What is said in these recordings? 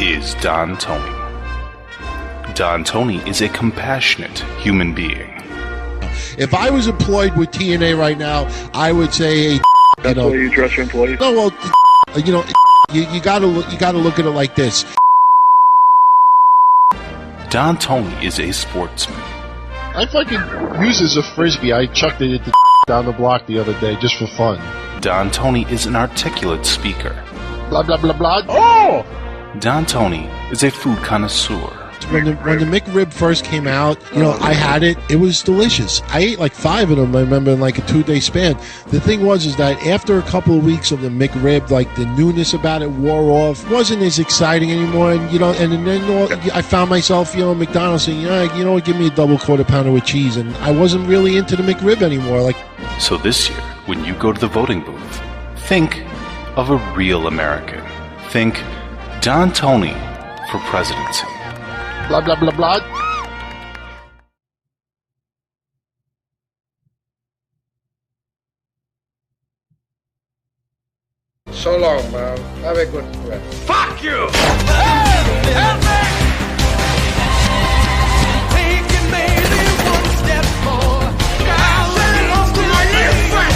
is Don Tony. Don Tony is a compassionate human being. If I was employed with TNA right now, I would say, That's the way you dress your employees? No, well, you gotta look at it like this. Don Tony is a sportsman. I fucking used as a frisbee. I chucked it at the down the block the other day just for fun. Don Tony is an articulate speaker. Blah, blah, blah, blah. Oh! Don Tony is a food connoisseur. When the McRib first came out, I had it. It was delicious. I ate like 5 of them, I remember, in like a 2-day span. The thing is that after a couple of weeks of the McRib, like the newness about it wore off. It wasn't as exciting anymore. And, then I found myself, at McDonald's saying, give me a double quarter pounder with cheese. And I wasn't really into the McRib anymore. So this year, when you go to the voting booth, think of a real American. Think Don Tony for presidency. Blah, blah, blah, blah. So long, man. Have a good rest. Fuck you! Hey! Help me! Taking maybe one step more. I went off to my little friend.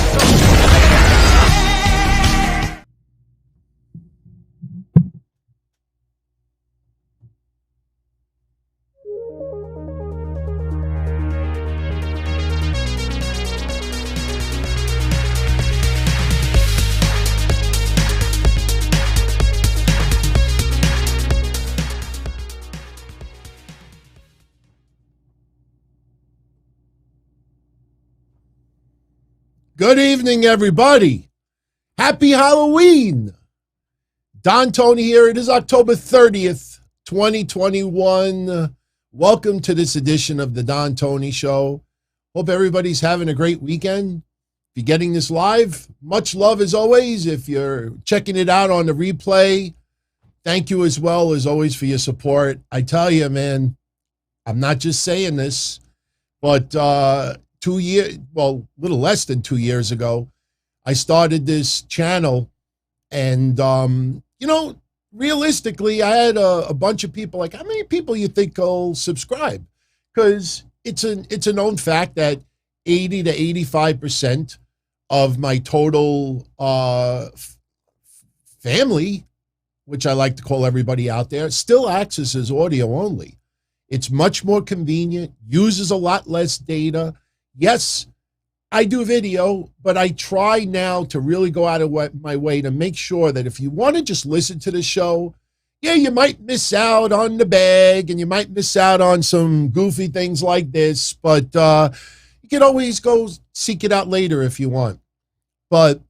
Good evening, everybody. Happy Halloween. Don Tony here. It is October 30th, 2021. Welcome to this edition of the Don Tony Show. Hope everybody's having a great weekend. If you're getting this live, much love as always. If you're checking it out on the replay, thank you as well as always for your support. I tell you, man, I'm not just saying this, but a little less than 2 years ago, I started this channel, and realistically, I had a bunch of people like, how many people you think will subscribe? Because it's a known fact that 80 to 85% of my total family, which I like to call everybody out there, still accesses audio only. It's much more convenient, uses a lot less data. Yes, I do video, but I try now to really go out of my way to make sure that if you want to just listen to the show, yeah, you might miss out on the bag and you might miss out on some goofy things like this, but you can always go seek it out later if you want. But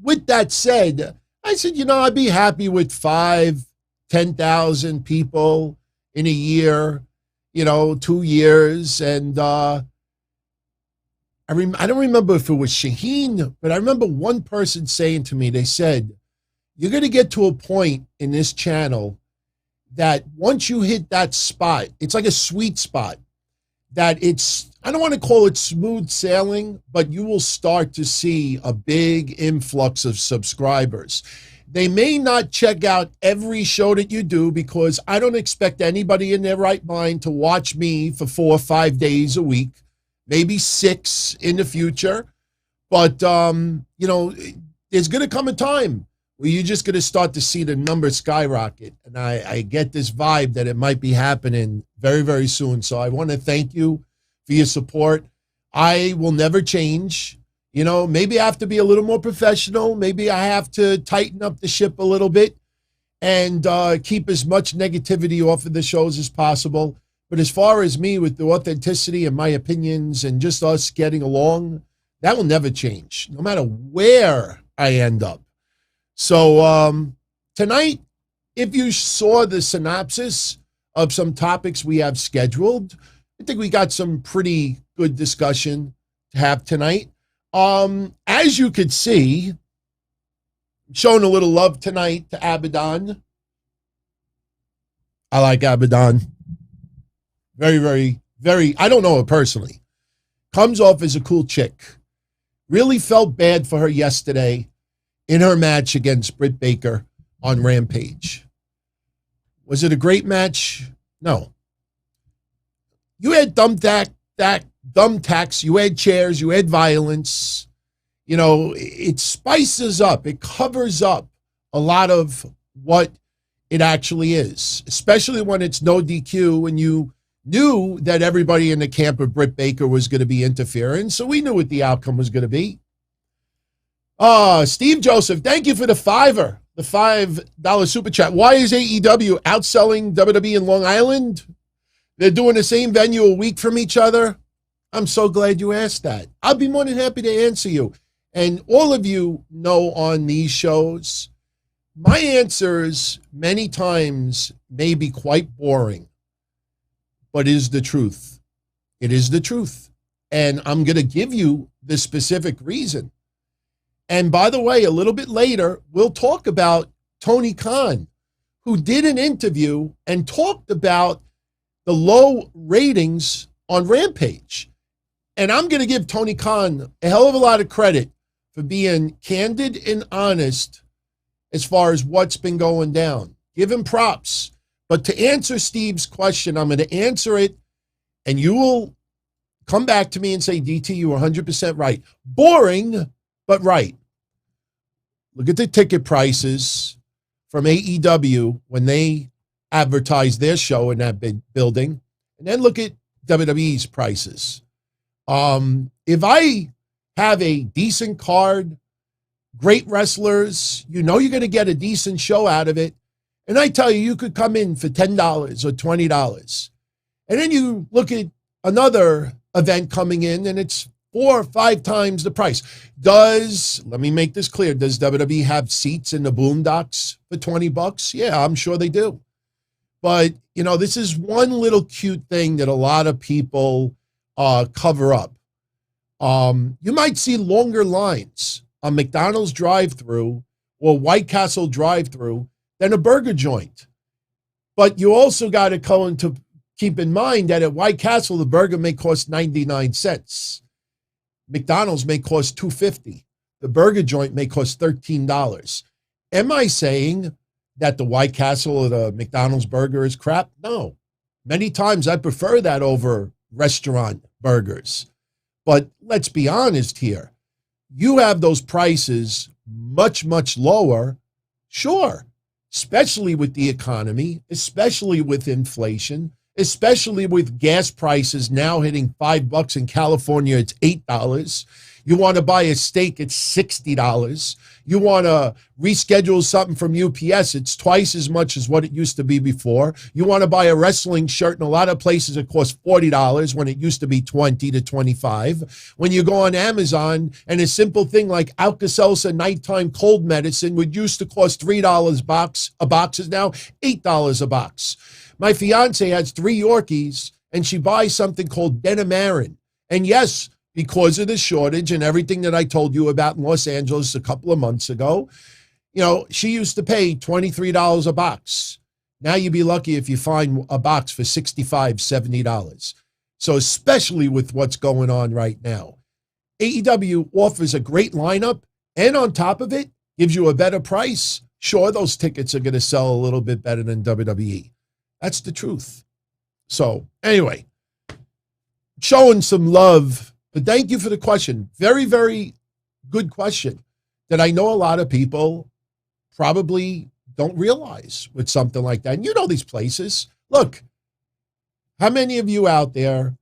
with that said, I said, I'd be happy with 10,000 people in a year, 2 years, and I don't remember if it was Shaheen, but I remember one person saying to me, they said, you're going to get to a point in this channel that once you hit that spot, it's like a sweet spot, that I don't want to call it smooth sailing, but you will start to see a big influx of subscribers. They may not check out every show that you do, because I don't expect anybody in their right mind to watch me for 4 or 5 days a week. Maybe 6 in the future. But, there's going to come a time where you're just going to start to see the numbers skyrocket. And I get this vibe that it might be happening very, very soon. So I want to thank you for your support. I will never change. Maybe I have to be a little more professional. Maybe I have to tighten up the ship a little bit and keep as much negativity off of the shows as possible. But as far as me, with the authenticity and my opinions and just us getting along, that will never change, no matter where I end up. So tonight, if you saw the synopsis of some topics we have scheduled, I think we got some pretty good discussion to have tonight. As you could see, I'm showing a little love tonight to Abadon. I like Abadon. Very, very, very, I don't know her personally. Comes off as a cool chick. Really felt bad for her yesterday in her match against Britt Baker on Rampage. Was it a great match? No. You had thumbtacks, you had chairs, you had violence. You know, it spices up, it covers up a lot of what it actually is, especially when it's no DQ and you knew that everybody in the camp of Britt Baker was going to be interfering, so we knew what the outcome was going to be. Steve Joseph, thank you for the $5 super chat. Why is AEW outselling WWE in Long Island? They're doing the same venue a week from each other. I'm so glad you asked that. I'll be more than happy to answer you. And all of you know on these shows, my answers many times may be quite boring, but it is the truth. It is the truth. And I'm going to give you the specific reason. And by the way, a little bit later, we'll talk about Tony Khan, who did an interview and talked about the low ratings on Rampage. And I'm going to give Tony Khan a hell of a lot of credit for being candid and honest as far as what's been going down. Give him props. But to answer Steve's question, I'm going to answer it, and you will come back to me and say, DT, you were 100% right. Boring, but right. Look at the ticket prices from AEW when they advertised their show in that big building, and then look at WWE's prices. If I have a decent card, great wrestlers, you know you're going to get a decent show out of it, and I tell you, you could come in for $10 or $20, and then you look at another event coming in, and it's 4 or 5 times the price. Let me make this clear, does WWE have seats in the boondocks for $20? Yeah, I'm sure they do. But, you know, this is one little cute thing that a lot of people cover up. You might see longer lines on McDonald's drive-thru or White Castle drive-thru than a burger joint. But you also got to keep in mind that at White Castle, the burger may cost 99 cents. McDonald's may cost $2.50. The burger joint may cost $13. Am I saying that the White Castle or the McDonald's burger is crap? No. Many times I prefer that over restaurant burgers. But let's be honest here. You have those prices much, much lower. Sure. Especially with the economy, especially with inflation, especially with gas prices now hitting $5 in California, it's $8. You want to buy a steak, it's $60. You want to reschedule something from UPS, it's twice as much as what it used to be before. You want to buy a wrestling shirt, in a lot of places it costs $40 when it used to be $20 to $25. When you go on Amazon, and a simple thing like Alka-Seltzer nighttime cold medicine, which used to cost $3 a box is now $8 a box. My fiance has 3 Yorkies, and she buys something called Denim Aaron. And yes, because of the shortage and everything that I told you about in Los Angeles a couple of months ago, you know, she used to pay $23 a box. Now you'd be lucky if you find a box for $65, $70. So especially with what's going on right now, AEW offers a great lineup, and on top of it, gives you a better price. Sure, those tickets are going to sell a little bit better than WWE. That's the truth. So anyway, showing some love. But thank you for the question. Very, very good question that I know a lot of people probably don't realize with something like that. And you know these places. Look, how many of you out there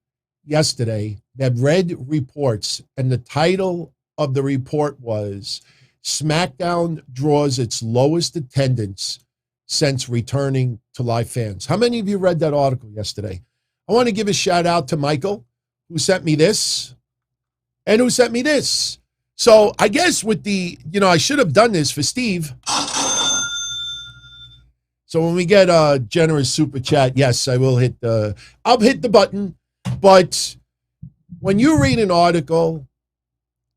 yesterday that read reports and the title of the report was SmackDown draws its lowest attendance since returning to live fans? How many of you read that article yesterday? I want to give a shout out to Michael, who sent me this. And who sent me this? So I guess with the, I should have done this for Steve. So when we get a generous super chat, yes, I'll hit the button. But when you read an article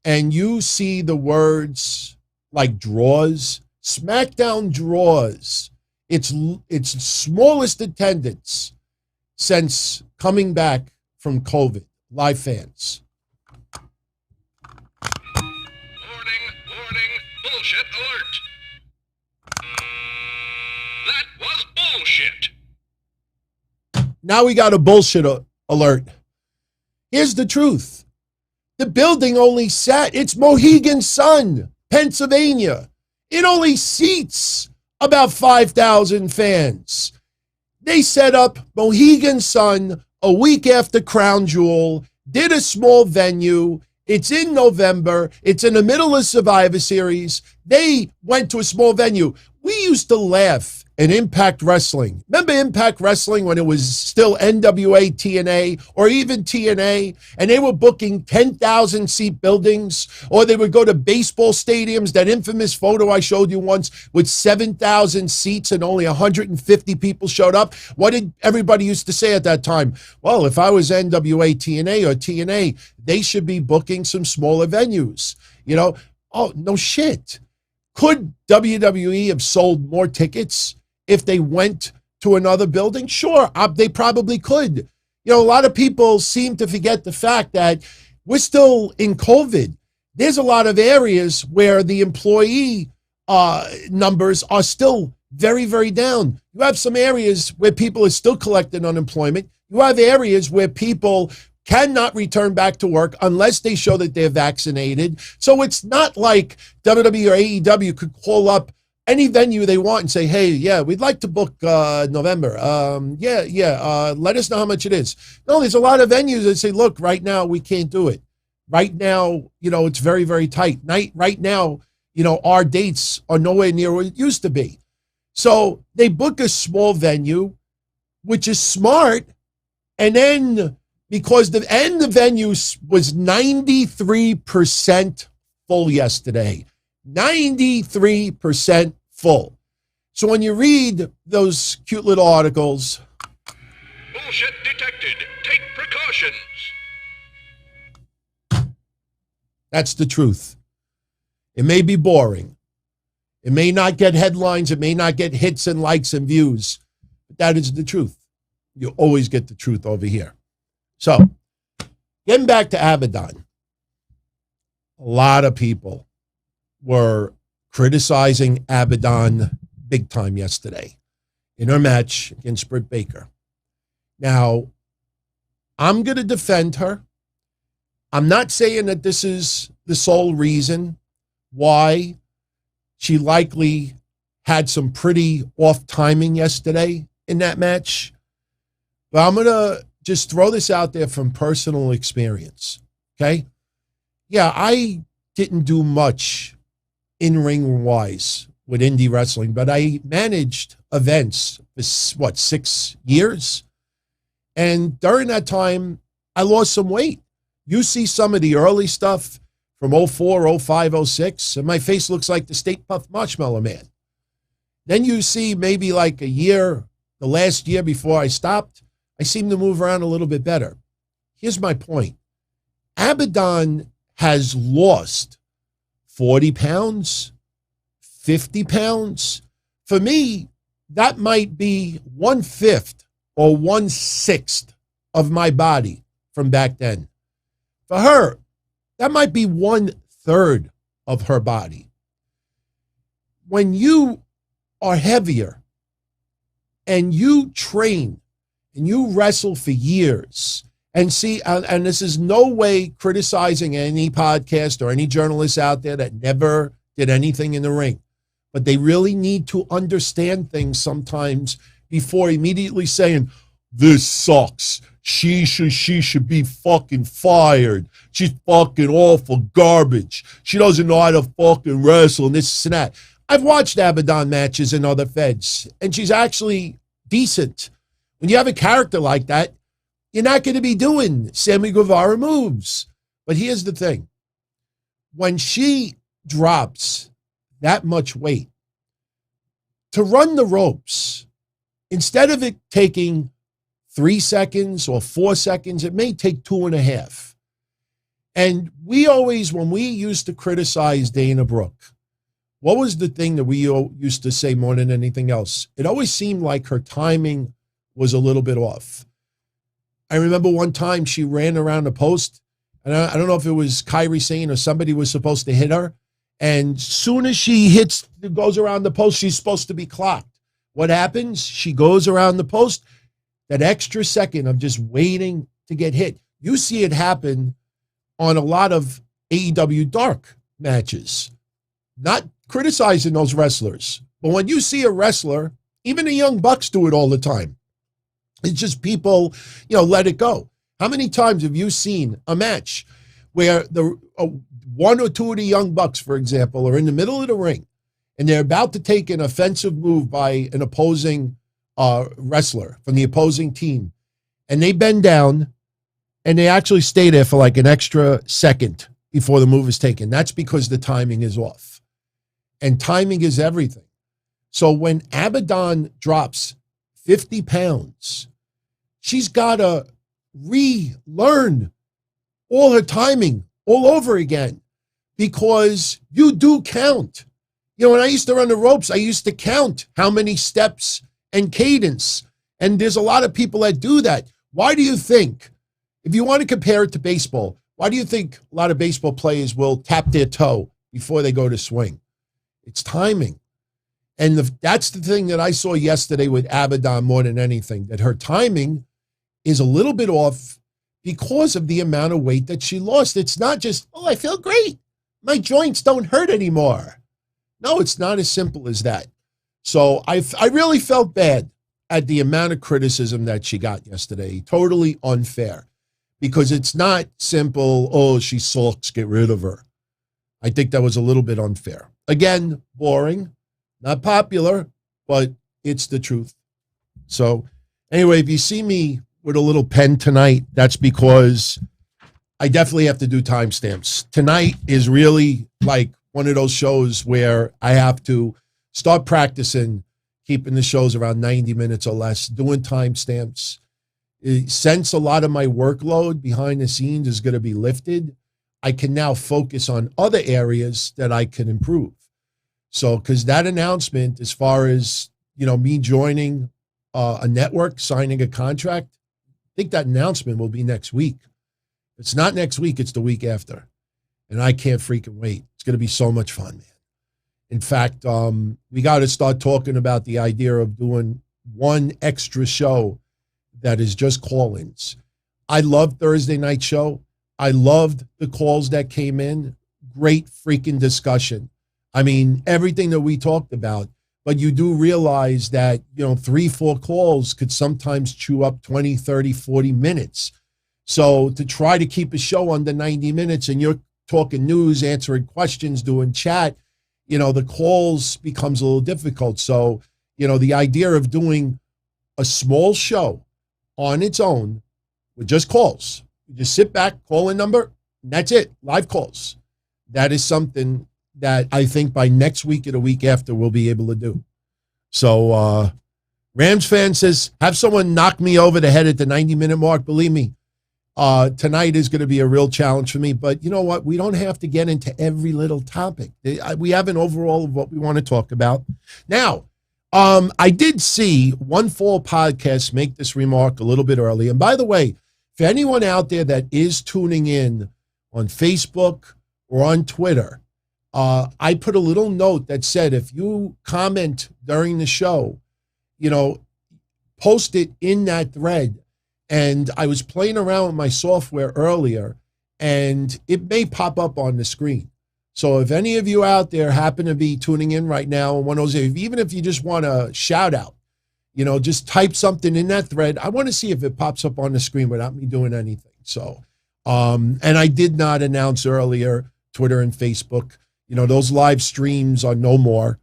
and you see the words like draws, SmackDown draws its smallest attendance since coming back from COVID, live fans. Bullshit alert. That was bullshit. Now we got a bullshit alert. Here's the truth. The building only it's Mohegan Sun, Pennsylvania. It only seats about 5,000 fans. They set up Mohegan Sun a week after Crown Jewel, did a small venue. It's in November. It's in the middle of Survivor Series. They went to a small venue. We used to laugh at Impact Wrestling. Remember Impact Wrestling when it was still NWA TNA or even TNA, and they were booking 10,000 seat buildings, or they would go to baseball stadiums, that infamous photo I showed you once with 7,000 seats and only 150 people showed up. What did everybody used to say at that time? Well, if I was NWA TNA or TNA, they should be booking some smaller venues. You know, oh, no shit. Could WWE have sold more tickets if they went to another building? Sure, they probably could. You know, a lot of people seem to forget the fact that we're still in COVID. There's a lot of areas where the employee numbers are still very, very down. You have some areas where people are still collecting unemployment. You have areas where people cannot return back to work unless they show that they're vaccinated. So it's not like WWE or AEW could call up any venue they want and say, hey, yeah, we'd like to book November. Let us know how much it is. No, there's a lot of venues that say, look, right now we can't do it. Right now, you know, it's very, very tight. Right now, you know, our dates are nowhere near what it used to be. So they book a small venue, which is smart, and then because the venue was 93% full yesterday. 93% full. So when you read those cute little articles, Bullshit detected. Take precautions. that's the truth. It may be boring. It may not get headlines. It may not get hits and likes and views. But that is the truth. You always get the truth over here. So, getting back to Abadon, a lot of people were criticizing Abadon big time yesterday in her match against Britt Baker. Now, I'm going to defend her. I'm not saying that this is the sole reason why she likely had some pretty off timing yesterday in that match, but I'm going to just throw this out there from personal experience, okay? Yeah, I didn't do much in-ring wise with indie wrestling, but I managed events for, 6 years? And during that time, I lost some weight. You see some of the early stuff from 04, 05, 06, and my face looks like the Stay Puft Marshmallow Man. Then you see maybe like a year, the last year before I stopped, I seem to move around a little bit better. Here's my point. Abadon has lost 40 pounds, 50 pounds. For me, that might be 1/5 or 1/6 of my body from back then. For her, that might be 1/3 of her body. When you are heavier and you train and you wrestle for years, and see, and this is no way criticizing any podcast or any journalist out there that never did anything in the ring, but they really need to understand things sometimes before immediately saying, this sucks. She should be fucking fired. She's fucking awful garbage. She doesn't know how to fucking wrestle and this and that. I've watched Abadon matches in other feds, and she's actually decent. When you have a character like that, you're not going to be doing Sammy Guevara moves. But here's the thing. When she drops that much weight, to run the ropes, instead of it taking 3 seconds or 4 seconds, it may take 2.5. And we always, when we used to criticize Dana Brooke, what was the thing that we used to say more than anything else? It always seemed like her timing was a little bit off. I remember one time she ran around the post, and I don't know if it was Kyrie Sane or somebody was supposed to hit her, and soon as she goes around the post, she's supposed to be clocked. What happens? She goes around the post, that extra second of just waiting to get hit. You see it happen on a lot of AEW Dark matches. Not criticizing those wrestlers, but when you see a wrestler, even the Young Bucks do it all the time. It's just people, let it go. How many times have you seen a match where the one or two of the Young Bucks, for example, are in the middle of the ring and they're about to take an offensive move by an opposing wrestler from the opposing team, and they bend down and they actually stay there for like an extra second before the move is taken? That's because the timing is off. And timing is everything. So when Abadon drops 50 pounds, she's got to relearn all her timing all over again, because you do count. When I used to run the ropes, I used to count how many steps and cadence. And there's a lot of people that do that. Why do you think, if you want to compare it to baseball, why do you think a lot of baseball players will tap their toe before they go to swing? It's timing. And that's the thing that I saw yesterday with Abadon more than anything, that her timing is a little bit off because of the amount of weight that she lost. It's not just, I feel great. My joints don't hurt anymore. No, it's not as simple as that. So I really felt bad at the amount of criticism that she got yesterday. Totally unfair, because it's not simple, she sucks, get rid of her. I think that was a little bit unfair. Again, boring, not popular, but it's the truth. So anyway, if you see me with a little pen tonight, that's because I definitely have to do timestamps. Tonight is really like one of those shows where I have to start practicing, keeping the shows around 90 minutes or less, doing timestamps. Since a lot of my workload behind the scenes is going to be lifted, I can now focus on other areas that I can improve. So, because that announcement, as far as, me joining a network, signing a contract, I think that announcement will be next week. It's not next week, it's the week after. And I can't freaking wait. It's going to be so much fun, man. In fact, we got to start talking about the idea of doing one extra show that is just call-ins. I love Thursday night show. I loved the calls that came in. Great freaking discussion. I mean, everything that we talked about. But you do realize that, 3-4 calls could sometimes chew up 20, 30, 40 minutes. So to try to keep a show under 90 minutes and you're talking news, answering questions, doing chat, the calls becomes a little difficult. So, the idea of doing a small show on its own with just calls, you just sit back, call a number, and that's it, live calls. That is something that I think by next week or the week after we'll be able to do. So Rams fan says, have someone knock me over the head at the 90-minute mark. Believe me, tonight is going to be a real challenge for me. But you know what? We don't have to get into every little topic. We have an overall of what we want to talk about. Now, I did see One Fall Podcast make this remark a little bit early. And by the way, for anyone out there that is tuning in on Facebook or on Twitter, I put a little note that said, if you comment during the show, post it in that thread. And I was playing around with my software earlier, and it may pop up on the screen. So if any of you out there happen to be tuning in right now, one of those, even if you just want a shout out, just type something in that thread. I want to see if it pops up on the screen without me doing anything. So, and I did not announce earlier, Twitter and Facebook, those live streams are no more.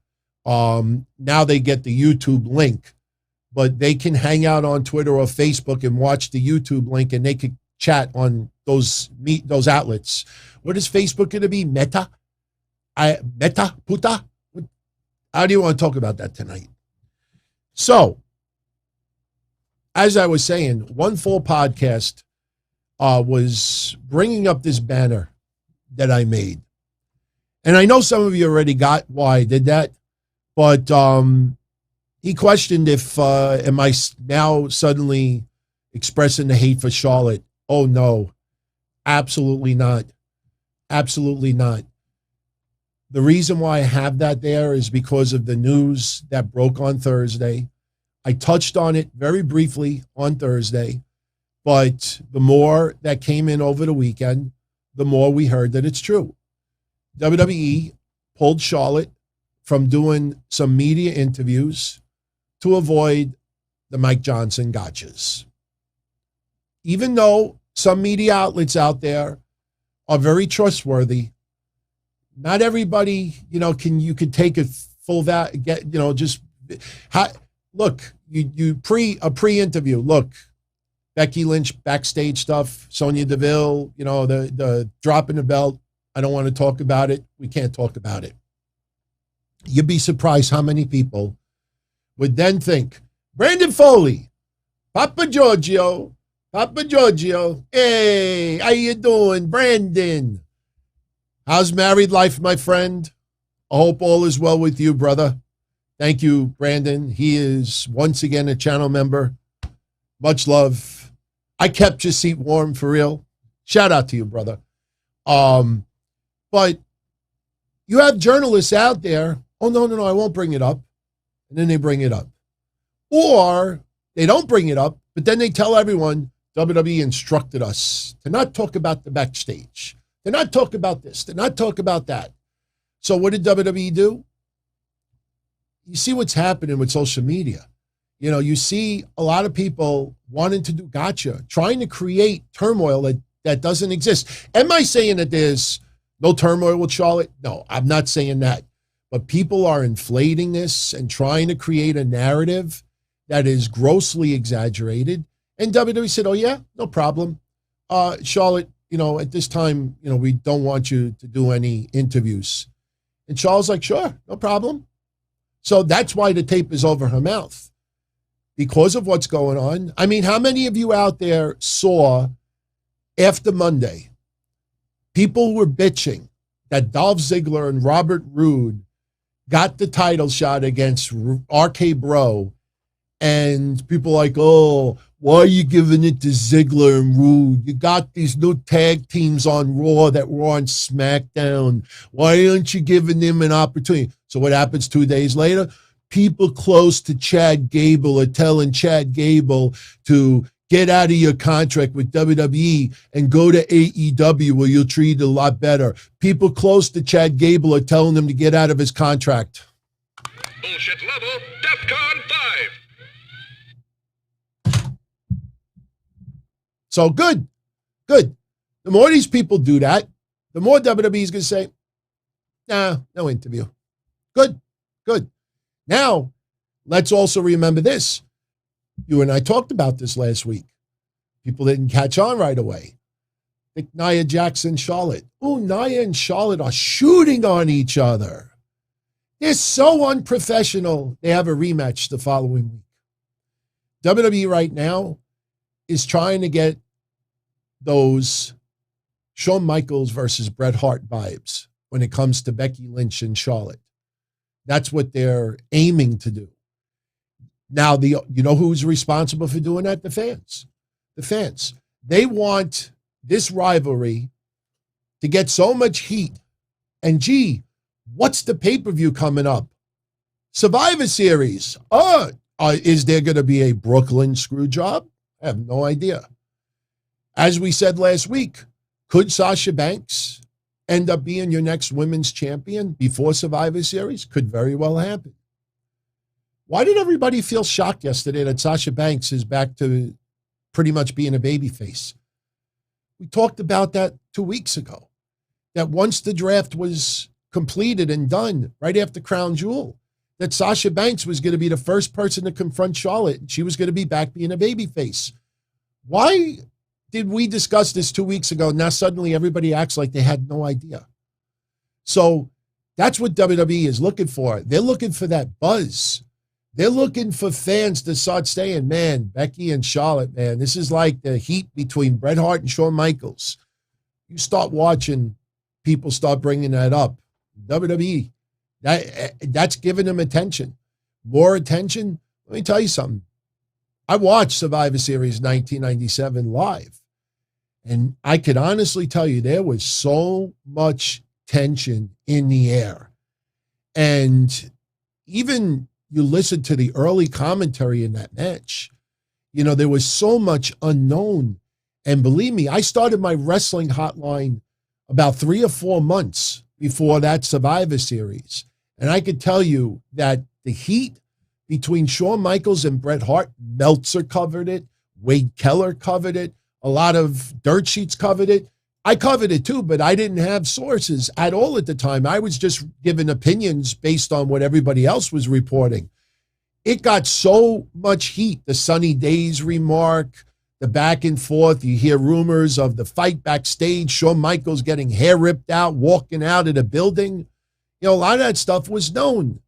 Now they get the YouTube link, but they can hang out on Twitter or Facebook and watch the YouTube link, and they could chat on those outlets. What is Facebook going to be? Meta? Meta? Puta? How do you want to talk about that tonight? So, as I was saying, One Full Podcast was bringing up this banner that I made. And I know some of you already got why I did that, but he questioned if, am I now suddenly expressing the hate for Charlotte? Oh, no, absolutely not. Absolutely not. The reason why I have that there is because of the news that broke on Thursday. I touched on it very briefly on Thursday, but the more that came in over the weekend, the more we heard that it's true. WWE pulled Charlotte from doing some media interviews to avoid the Mike Johnson gotchas. Even though some media outlets out there are very trustworthy, not everybody, you could take a full look, you pre-interview. Look, Becky Lynch backstage stuff, Sonya Deville, the dropping the belt. I don't want to talk about it. We can't talk about it. You'd be surprised how many people would then think, Brandon Foley, Papa Giorgio, hey, how you doing, Brandon? How's married life, my friend? I hope all is well with you, brother. Thank you, Brandon. He is once again a channel member. Much love. I kept your seat warm, for real. Shout out to you, brother. But you have journalists out there, oh, no, I won't bring it up. And then they bring it up. Or they don't bring it up, but then they tell everyone, WWE instructed us to not talk about the backstage, to not talk about this, to not talk about that. So what did WWE do? You see what's happening with social media. You see a lot of people wanting to do gotcha, trying to create turmoil that doesn't exist. Am I saying that there's no turmoil with Charlotte? No, I'm not saying that. But people are inflating this and trying to create a narrative that is grossly exaggerated. And WWE said, oh, yeah, no problem. Charlotte, at this time, we don't want you to do any interviews. And Charlotte's like, sure, no problem. So that's why the tape is over her mouth, because of what's going on. I mean, how many of you out there saw after Monday, people were bitching that Dolph Ziggler and Robert Roode got the title shot against RK Bro, and people like, oh, why are you giving it to Ziggler and Roode? You got these new tag teams on Raw that were on SmackDown. Why aren't you giving them an opportunity? So what happens 2 days later? People close to Chad Gable are telling Chad Gable to get out of your contract with WWE and go to AEW where you'll treat a lot better. People close to Chad Gable are telling him to get out of his contract. Bullshit level, DEFCON 5. So good. The more these people do that, the more WWE is going to say, nah, no interview. Good. Now, let's also remember this. You and I talked about this last week. People didn't catch on right away. I think Nia Jax and Charlotte. Oh, Nia and Charlotte are shooting on each other. They're so unprofessional. They have a rematch the following week. WWE right now is trying to get those Shawn Michaels versus Bret Hart vibes when it comes to Becky Lynch and Charlotte. That's what they're aiming to do. Now, you know who's responsible for doing that? The fans. The fans. They want this rivalry to get so much heat. And gee, what's the pay-per-view coming up? Survivor Series. Is there going to be a Brooklyn screw job? I have no idea. As we said last week, could Sasha Banks end up being your next women's champion before Survivor Series? Could very well happen. Why did everybody feel shocked yesterday that Sasha Banks is back to pretty much being a babyface? We talked about that 2 weeks ago, that once the draft was completed and done right after Crown Jewel, that Sasha Banks was going to be the first person to confront Charlotte, and she was going to be back being a babyface. Why did we discuss this 2 weeks ago? Now suddenly everybody acts like they had no idea. So that's what WWE is looking for. They're looking for that buzz. They're looking for fans to start saying, man, Becky and Charlotte, man, this is like the heat between Bret Hart and Shawn Michaels. You start watching, people start bringing that up. WWE, that's giving them attention. More attention. Let me tell you something. I watched Survivor Series 1997 live, and I could honestly tell you there was so much tension in the air. And even you listen to the early commentary in that match, you know, there was so much unknown. And believe me, I started my wrestling hotline about 3 or 4 months before that Survivor Series. And I could tell you that the heat between Shawn Michaels and Bret Hart, Meltzer covered it, Wade Keller covered it, a lot of dirt sheets covered it. I covered it too, but I didn't have sources at all at the time. I was just giving opinions based on what everybody else was reporting. It got so much heat. The Sunny Days remark, the back and forth. You hear rumors of the fight backstage, Shawn Michaels getting hair ripped out, walking out of the building. You know, a lot of that stuff was known.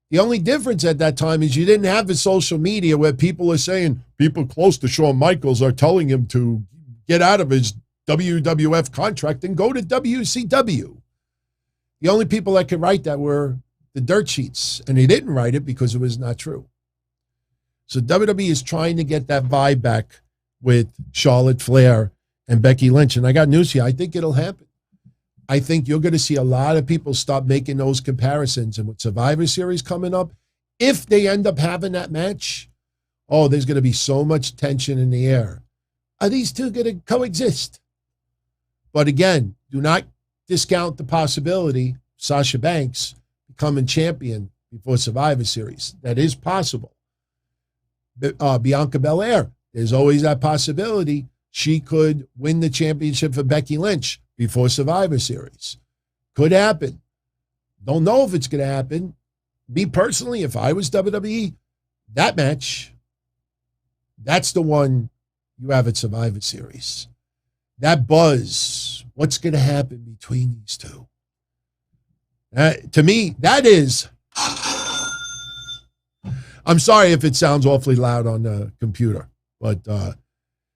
The only difference at that time is you didn't have the social media where people are saying people close to Shawn Michaels are telling him to get out of his WWF contract and go to WCW. The only people that could write that were the dirt sheets, and he didn't write it because it was not true. So WWE is trying to get that vibe back with Charlotte Flair and Becky Lynch. And I got news here. I think it'll happen. I think you're going to see a lot of people stop making those comparisons. And with Survivor Series coming up, if they end up having that match, oh, there's going to be so much tension in the air. Are these two going to coexist? But again, do not discount the possibility Sasha Banks becoming champion before Survivor Series. That is possible. Bianca Belair, there's always that possibility she could win the championship for Becky Lynch before Survivor Series. Could happen. Don't know if it's going to happen. Me personally, if I was WWE, that match, that's the one you have at Survivor Series. That buzz, what's going to happen between these two? To me, that is, I'm sorry if it sounds awfully loud on the computer, but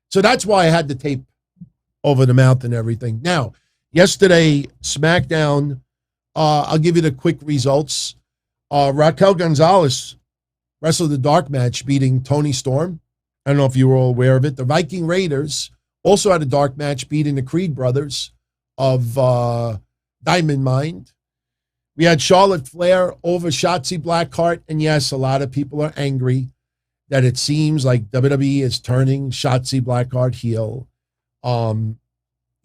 so that's why I had the tape over the mouth and everything. Now, yesterday, SmackDown, I'll give you the quick results. Raquel Gonzalez wrestled the dark match, beating Toni Storm. I don't know if you were all aware of it. The Viking Raiders also had a dark match, beating the Creed brothers of Diamond Mine. We had Charlotte Flair over Shotzi Blackheart. And yes, a lot of people are angry that it seems like WWE is turning Shotzi Blackheart heel.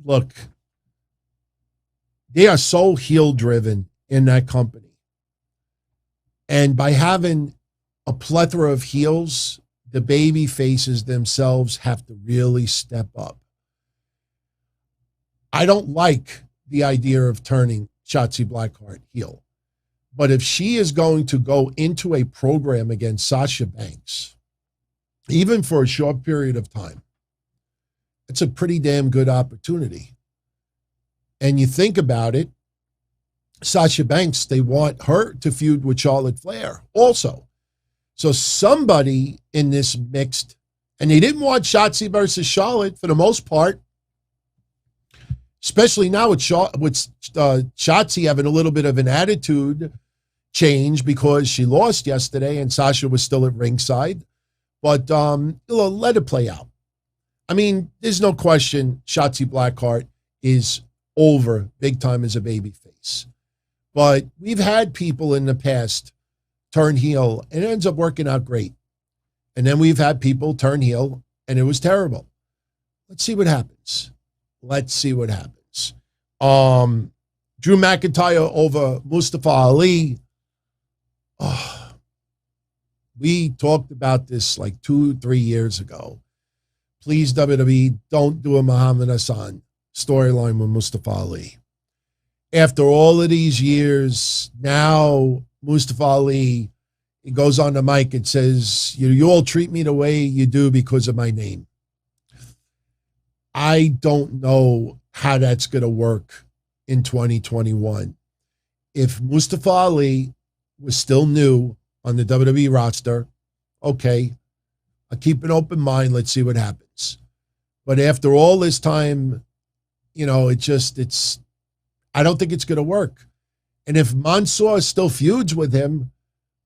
Look, they are so heel-driven in that company. And by having a plethora of heels, the baby faces themselves have to really step up. I don't like the idea of turning Shotzi Blackheart heel. But if she is going to go into a program against Sasha Banks, even for a short period of time, it's a pretty damn good opportunity. And you think about it, Sasha Banks, they want her to feud with Charlotte Flair also. So somebody in this mixed, and they didn't want Shotzi versus Charlotte for the most part, especially now with Shotzi having a little bit of an attitude change because she lost yesterday and Sasha was still at ringside. But let it play out. I mean, there's no question Shotzi Blackheart is over big time as a babyface. But we've had people in the past turn heel and it ends up working out great. And then we've had people turn heel and it was terrible. Let's see what happens. Let's see what happens. Drew McIntyre over Mustafa Ali. Oh, we talked about this like 2-3 years ago. Please, WWE, don't do a Muhammad Hassan storyline with Mustafa Ali. After all of these years, now Mustafa Ali, he goes on the mic and says, you all treat me the way you do because of my name. I don't know how that's going to work in 2021. If Mustafa Ali was still new on the WWE roster, okay, I'll keep an open mind. Let's see what happens. But after all this time, I don't think it's going to work. And if Mansoor still feuds with him,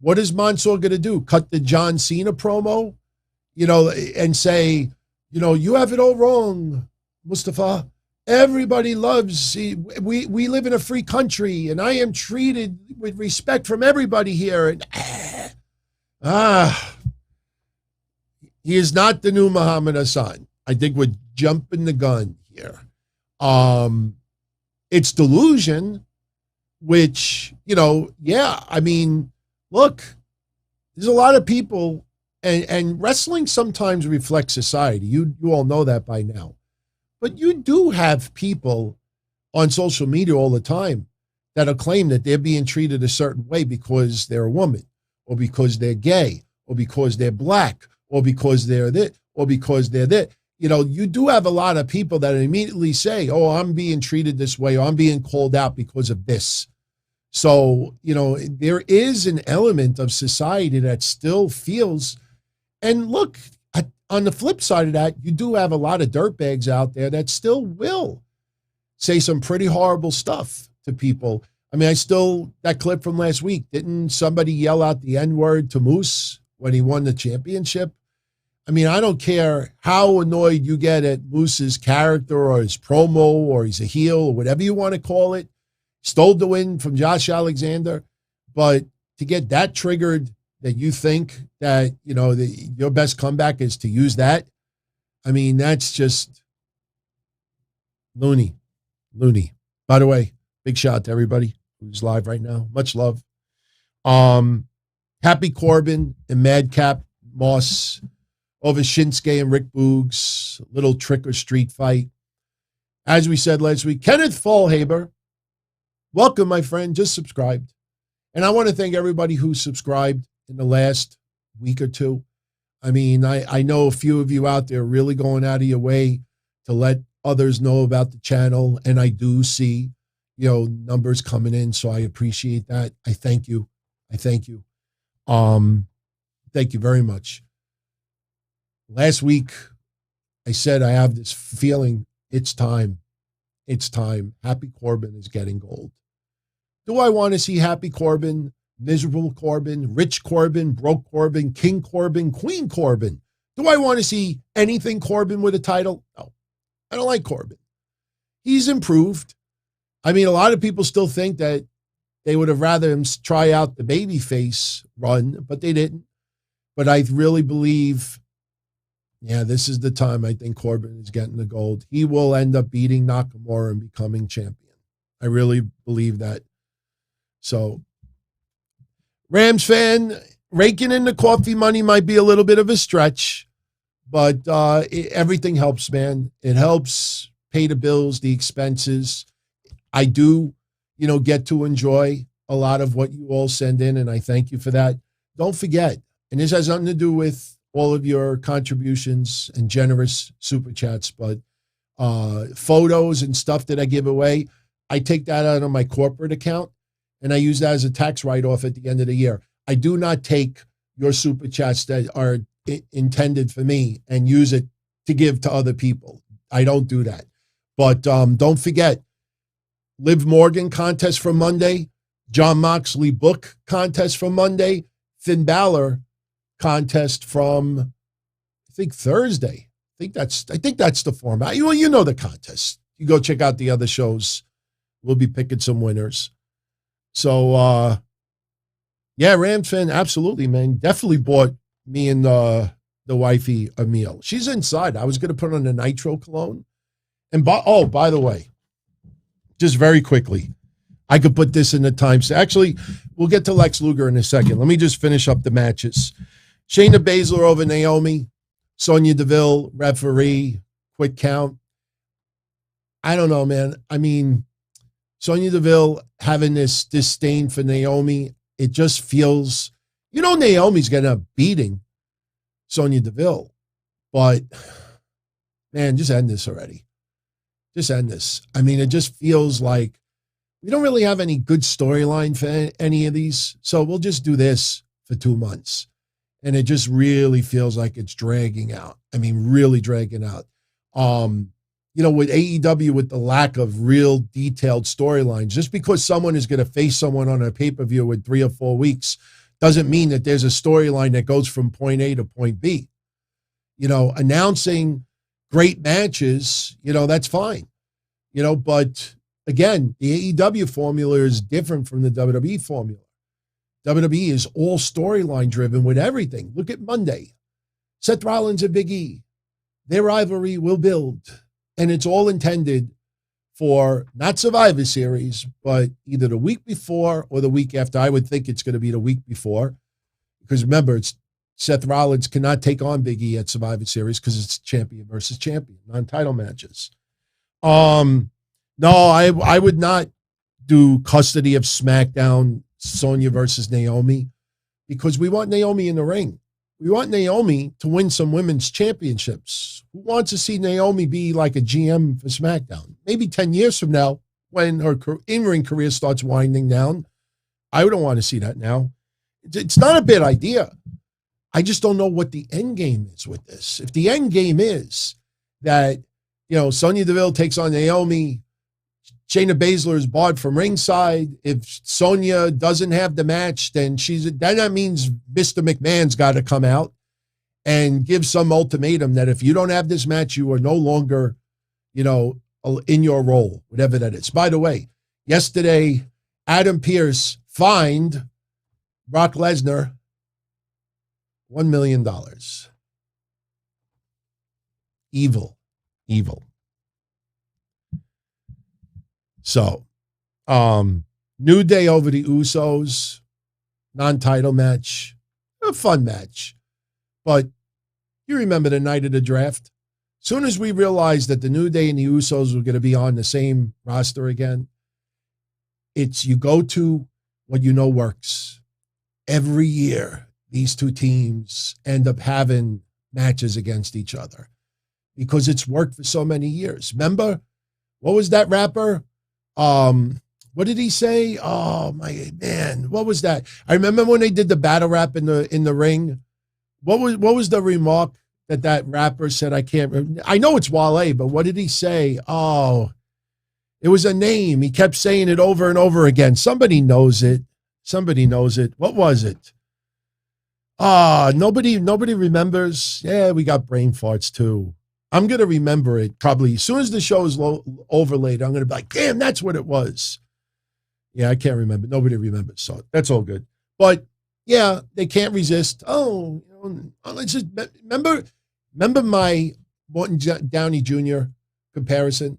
what is Mansoor going to do? Cut the John Cena promo, and say, you have it all wrong, Mustafa. Everybody loves, we live in a free country, and I am treated with respect from everybody here. And he is not the new Muhammad Hassan. I think we're jumping the gun here. It's delusion, which, I mean, look, there's a lot of people, and wrestling sometimes reflects society. You all know that by now. But you do have people on social media all the time that'll claim that they're being treated a certain way because they're a woman, or because they're gay, or because they're black, or because they're this, or because they're that. You do have a lot of people that immediately say, oh, I'm being treated this way, or I'm being called out because of this. So, there is an element of society that still feels, and look, on the flip side of that, you do have a lot of dirtbags out there that still will say some pretty horrible stuff to people. I mean, that clip from last week, didn't somebody yell out the N-word to Moose when he won the championship? I mean, I don't care how annoyed you get at Moose's character or his promo or he's a heel or whatever you want to call it. Stole the win from Josh Alexander. But to get that triggered that you think that, your best comeback is to use that, I mean, that's just loony. By the way, big shout out to everybody who's live right now. Much love. Happy Corbin and Madcap Moss over Shinsuke and Rick Boogs, little trick or street fight. As we said last week, Kenneth Fallhaber, welcome, my friend, just subscribed. And I want to thank everybody who subscribed in the last week or two. I mean, I know a few of you out there really going out of your way to let others know about the channel, and I do see, numbers coming in, so I appreciate that. I thank you. Thank you very much. Last week, I said I have this feeling it's time. Happy Corbin is getting gold. Do I want to see Happy Corbin, miserable Corbin, rich Corbin, broke Corbin, King Corbin, Queen Corbin? Do I want to see anything Corbin with a title? No. I don't like Corbin. He's improved. I mean, a lot of people still think that they would have rather him try out the babyface run, but they didn't. But I really believe, this is the time I think Corbin is getting the gold. He will end up beating Nakamura and becoming champion. I really believe that. So, Rams fan, raking in the coffee money might be a little bit of a stretch, but everything helps, man. It helps pay the bills, the expenses. I do, get to enjoy a lot of what you all send in, and I thank you for that. Don't forget, and this has nothing to do with all of your contributions and generous super chats, but photos and stuff that I give away, I take that out of my corporate account, and I use that as a tax write-off at the end of the year. I do not take your super chats that are intended for me and use it to give to other people. I don't do that. But don't forget, Liv Morgan contest from Monday, John Moxley book contest from Monday, Finn Balor contest from, I think, Thursday. I think that's the format. You know the contest. You go check out the other shows. We'll be picking some winners. So, Rams fan, absolutely, man. Definitely bought me and the wifey a meal. She's inside. I was going to put on a nitro cologne. And by the way, just very quickly, I could put this in the timestamp. Actually, we'll get to Lex Luger in a second. Let me just finish up the matches. Shayna Baszler over Naomi. Sonya Deville, referee, quick count. I don't know, man. I mean, Sonya Deville having this disdain for Naomi, it just feels, Naomi's getting a beating Sonya Deville. But, man, just end this already. Just end this. I mean, it just feels like we don't really have any good storyline for any of these. So we'll just do this for 2 months. And it just really feels like it's dragging out. I mean, really dragging out. With AEW, with the lack of real detailed storylines, just because someone is going to face someone on a pay-per-view in 3 or 4 weeks doesn't mean that there's a storyline that goes from point A to point B. Announcing great matches, that's fine. But again, the AEW formula is different from the WWE formula. WWE is all storyline driven with everything. Look at Monday. Seth Rollins and Big E. Their rivalry will build. And it's all intended for not Survivor Series, but either the week before or the week after. I would think it's going to be the week before. Because remember, it's Seth Rollins cannot take on Big E at Survivor Series because it's champion versus champion, non-title matches. No, I would not do custody of SmackDown, Sonya versus Naomi, because we want Naomi in the ring. We want Naomi to win some women's championships. Who wants to see Naomi be like a GM for SmackDown? Maybe 10 years from now, when her in-ring career starts winding down. I don't want to see that now. It's not a bad idea. I just don't know what the end game is with this. If the end game is that, Sonya Deville takes on Naomi, Shayna Baszler is barred from ringside. If Sonya doesn't have the match, then that means Mr. McMahon's got to come out and give some ultimatum that if you don't have this match, you are no longer, in your role, whatever that is. By the way, yesterday, Adam Pearce fined Brock Lesnar $1 million. Evil. So, New Day over the Usos, non-title match, a fun match. But you remember the night of the draft? Soon as we realized that the New Day and the Usos were going to be on the same roster again, it's you go to what you know works. Every year, these two teams end up having matches against each other because it's worked for so many years. Remember, what was that rapper? What did he say? Oh my man, what was that? I remember when they did the battle rap in the ring. What was the remark that rapper said? I can't remember. I know it's Wale, but what did he say? Oh, it was a name. He kept saying it over and over again. Somebody knows it. What was it? Nobody remembers. Yeah, we got brain farts too. I'm going to remember it probably as soon as the show is over later. I'm going to be like, damn, that's what it was. Yeah, I can't remember. Nobody remembers. So that's all good. But yeah, they can't resist. Oh, let's just remember my Morton Downey Jr. comparison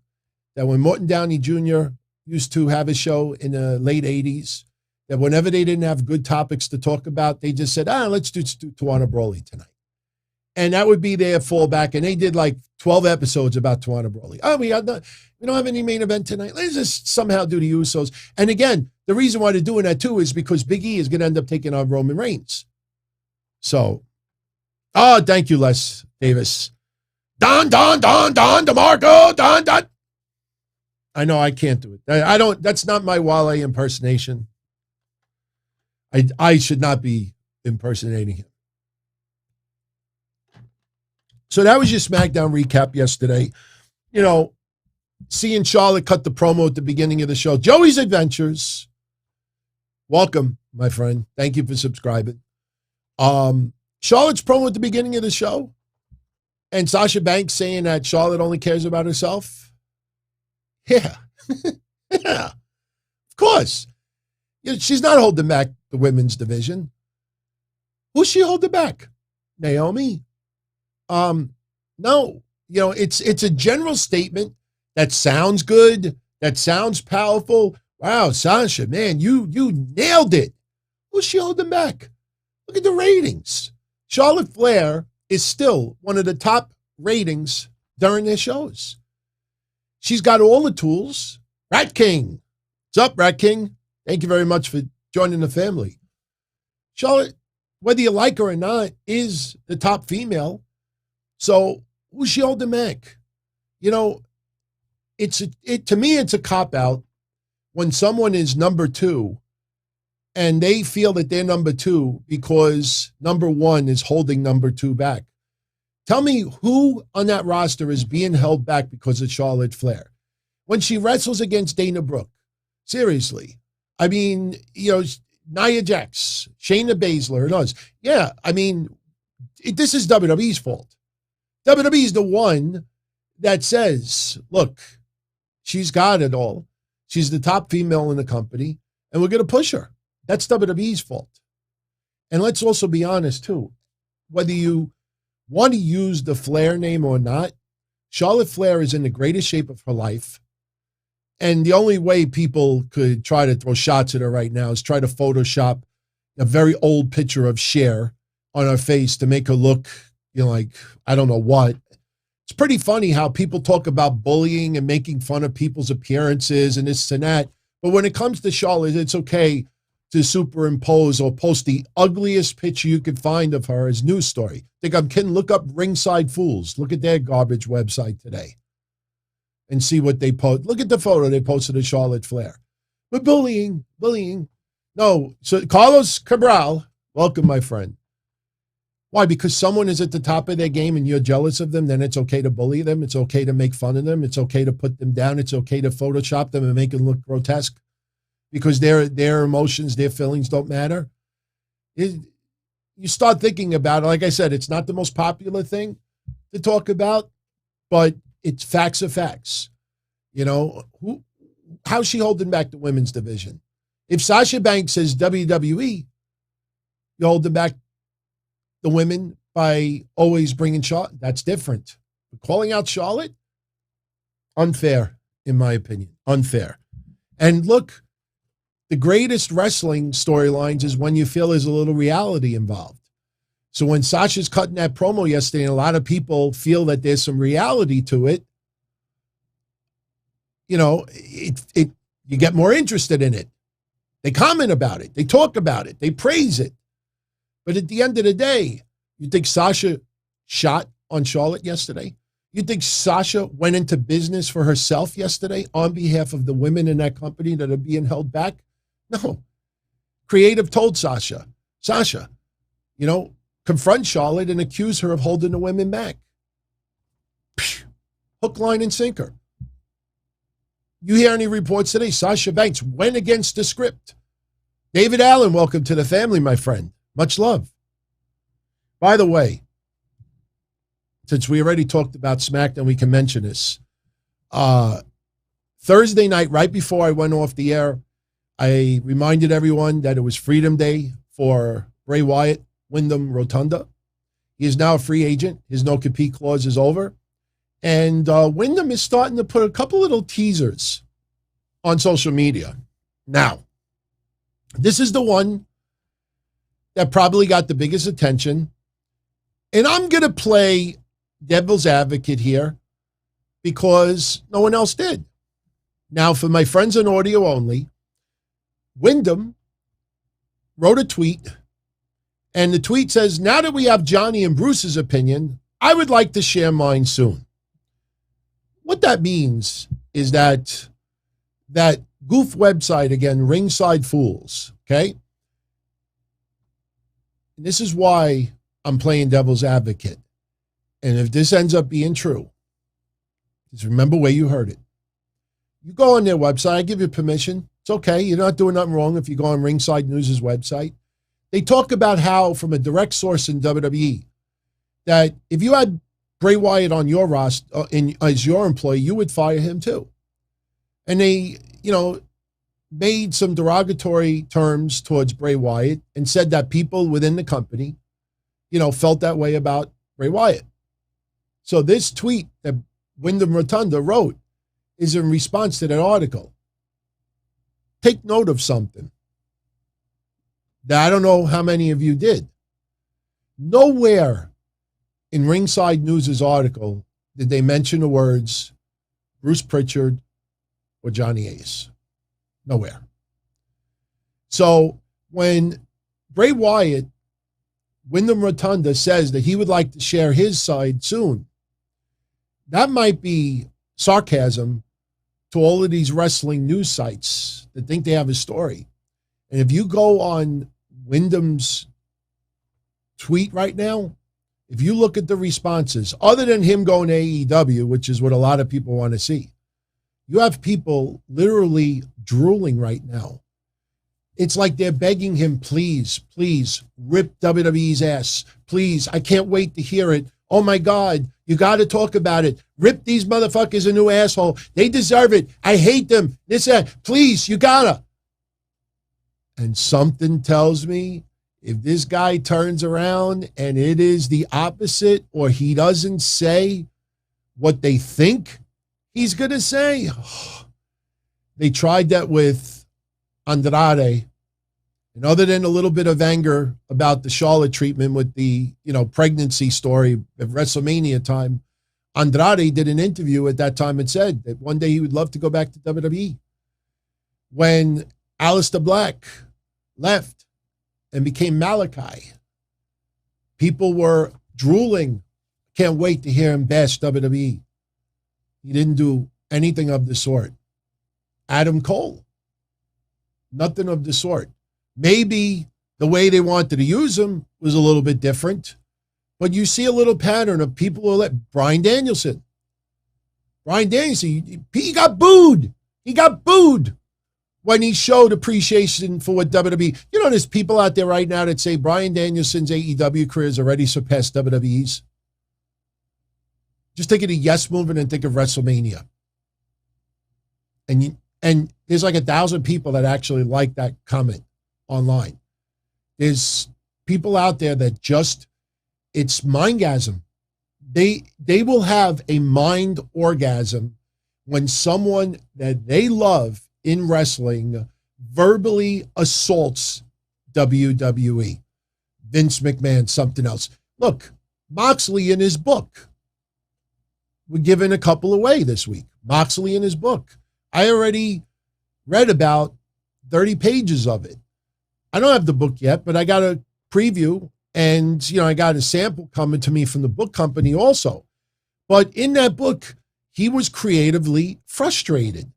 that when Morton Downey Jr. used to have a show in the late 80s, that whenever they didn't have good topics to talk about, they just said, let's do Tawana Brawley tonight. And that would be their fallback. And they did like 12 episodes about Tawana Brawley. We don't have any main event tonight. Let's just somehow do the Usos. And again, the reason why they're doing that too is because Big E is going to end up taking on Roman Reigns. So, thank you, Les Davis. Don, DeMarco, Don. I know I can't do it. I don't, that's not my Wale impersonation. I should not be impersonating him. So that was your SmackDown recap yesterday. Seeing Charlotte cut the promo at the beginning of the show. Joey's Adventures. Welcome, my friend. Thank you for subscribing. Charlotte's promo at the beginning of the show. And Sasha Banks saying that Charlotte only cares about herself. Yeah. Yeah. Of course. She's not holding back the women's division. Who's she holding back? Naomi? No, it's a general statement that sounds good, that sounds powerful. Wow, Sasha, man, you nailed it. Who's she holding back? Look at the ratings. Charlotte Flair is still one of the top ratings during their shows. She's got all the tools. Rat King. What's up, Rat King? Thank you very much for joining the family. Charlotte, whether you like her or not, is the top female. So who's she holding back? To me, it's a cop-out when someone is number two and they feel that they're number two because number one is holding number two back. Tell me who on that roster is being held back because of Charlotte Flair. When she wrestles against Dana Brooke, seriously. I mean, Nia Jax, Shayna Baszler, and others. Yeah, I mean, this is WWE's fault. WWE is the one that says, look, She's got it all. She's the top female in the company, and we're going to push her. That's WWE's fault. And let's also be honest, too. Whether you want to use the Flair name or not, Charlotte Flair is in the greatest shape of her life. And the only way people could try to throw shots at her right now is try to Photoshop a very old picture of Cher on her face to make her look, like, I don't know what. It's pretty funny how people talk about bullying and making fun of people's appearances and this and that. But when it comes to Charlotte, it's okay to superimpose or post the ugliest picture you could find of her as news story. Think I'm kidding? Look up Ringside Fools. Look at their garbage website today and see what they post. Look at the photo they posted of Charlotte Flair. But bullying. No. So Carlos Cabral, welcome, my friend. Why? Because someone is at the top of their game and you're jealous of them, then it's okay to bully them. It's okay to make fun of them. It's okay to put them down. It's okay to Photoshop them and make them look grotesque because their emotions, their feelings don't matter. You start thinking about it. Like I said, it's not the most popular thing to talk about, but it's facts are facts. How's she holding back the women's division? If Sasha Banks says WWE, you holding back the women by always bringing Charlotte. That's different. But calling out Charlotte, unfair, in my opinion. Unfair. And look, the greatest wrestling storylines is when you feel there's a little reality involved. So when Sasha's cutting that promo yesterday, and a lot of people feel that there's some reality to it, you get more interested in it. They comment about it. They talk about it. They praise it. But at the end of the day, you think Sasha shot on Charlotte yesterday? You think Sasha went into business for herself yesterday on behalf of the women in that company that are being held back? No. Creative told Sasha, confront Charlotte and accuse her of holding the women back. Hook, line, and sinker. You hear any reports today? Sasha Banks went against the script. David Allen, welcome to the family, my friend. Much love. By the way, since we already talked about SmackDown, we can mention this. Thursday night, right before I went off the air, I reminded everyone that it was Freedom Day for Bray Wyatt, Windham Rotunda. He is now a free agent. His no-compete clause is over. And Windham is starting to put a couple little teasers on social media. Now, this is the one that probably got the biggest attention. And I'm going to play devil's advocate here because no one else did. Now, for my friends on audio only, Windham wrote a tweet, and the tweet says, now that we have Johnny and Bruce's opinion, I would like to share mine soon. What that means is that goof website, again, Ringside Fools, okay? And this is why I'm playing devil's advocate. And if this ends up being true, just remember where you heard it. You go on their website. I give you permission. It's okay. You're not doing nothing wrong if you go on Ringside News' website. They talk about how, from a direct source in WWE, that if you had Bray Wyatt on your roster as your employee, you would fire him too. And they, made some derogatory terms towards Bray Wyatt and said that people within the company, felt that way about Bray Wyatt. So this tweet that Windham Rotunda wrote is in response to that article. Take note of something that I don't know how many of you did. Nowhere in Ringside News' article did they mention the words Bruce Pritchard or Johnny Ace. Nowhere. So when Bray Wyatt, Windham Rotunda, says that he would like to share his side soon, that might be sarcasm to all of these wrestling news sites that think they have a story. And if you go on Windham's tweet right now, if you look at the responses, other than him going to AEW, which is what a lot of people want to see, you have people literally drooling right now. It's like they're begging him, please, please, rip WWE's ass. Please, I can't wait to hear it. Oh my God, you got to talk about it. Rip these motherfuckers a new asshole. They deserve it. I hate them. This, please, you gotta. And something tells me if this guy turns around and it is the opposite, or he doesn't say what they think he's going to say. They tried that with Andrade. And other than a little bit of anger about the Charlotte treatment with the, pregnancy story at WrestleMania time, Andrade did an interview at that time and said that one day he would love to go back to WWE. When Aleister Black left and became Malakai, people were drooling. Can't wait to hear him bash WWE. He didn't do anything of the sort. Adam Cole, nothing of the sort. Maybe the way they wanted to use him was a little bit different, but you see a little pattern of people who let Bryan Danielson. He got booed. He got booed when he showed appreciation for what WWE. There's people out there right now that say Bryan Danielson's AEW career has already surpassed WWE's. Just think of the yes movement and think of WrestleMania. And there's like 1,000 people that actually like that comment online. There's people out there that it's mindgasm. They will have a mind orgasm when someone that they love in wrestling verbally assaults WWE. Vince McMahon, something else. Look, Moxley in his book. We're giving a couple away this week. Moxley in his book. I already read about 30 pages of it. I don't have the book yet, but I got a preview and, I got a sample coming to me from the book company also. But in that book, he was creatively frustrated.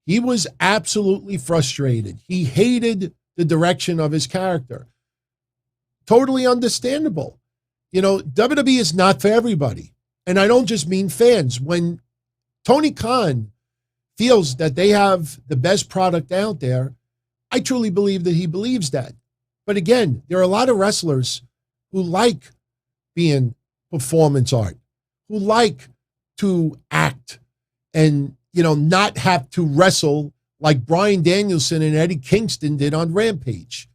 He was absolutely frustrated. He hated the direction of his character. Totally understandable. WWE is not for everybody. And I don't just mean fans. When Tony Khan feels that they have the best product out there, I truly believe that he believes that. But again, there are a lot of wrestlers who like being performance art, who like to act and, not have to wrestle like Bryan Danielson and Eddie Kingston did on Rampage.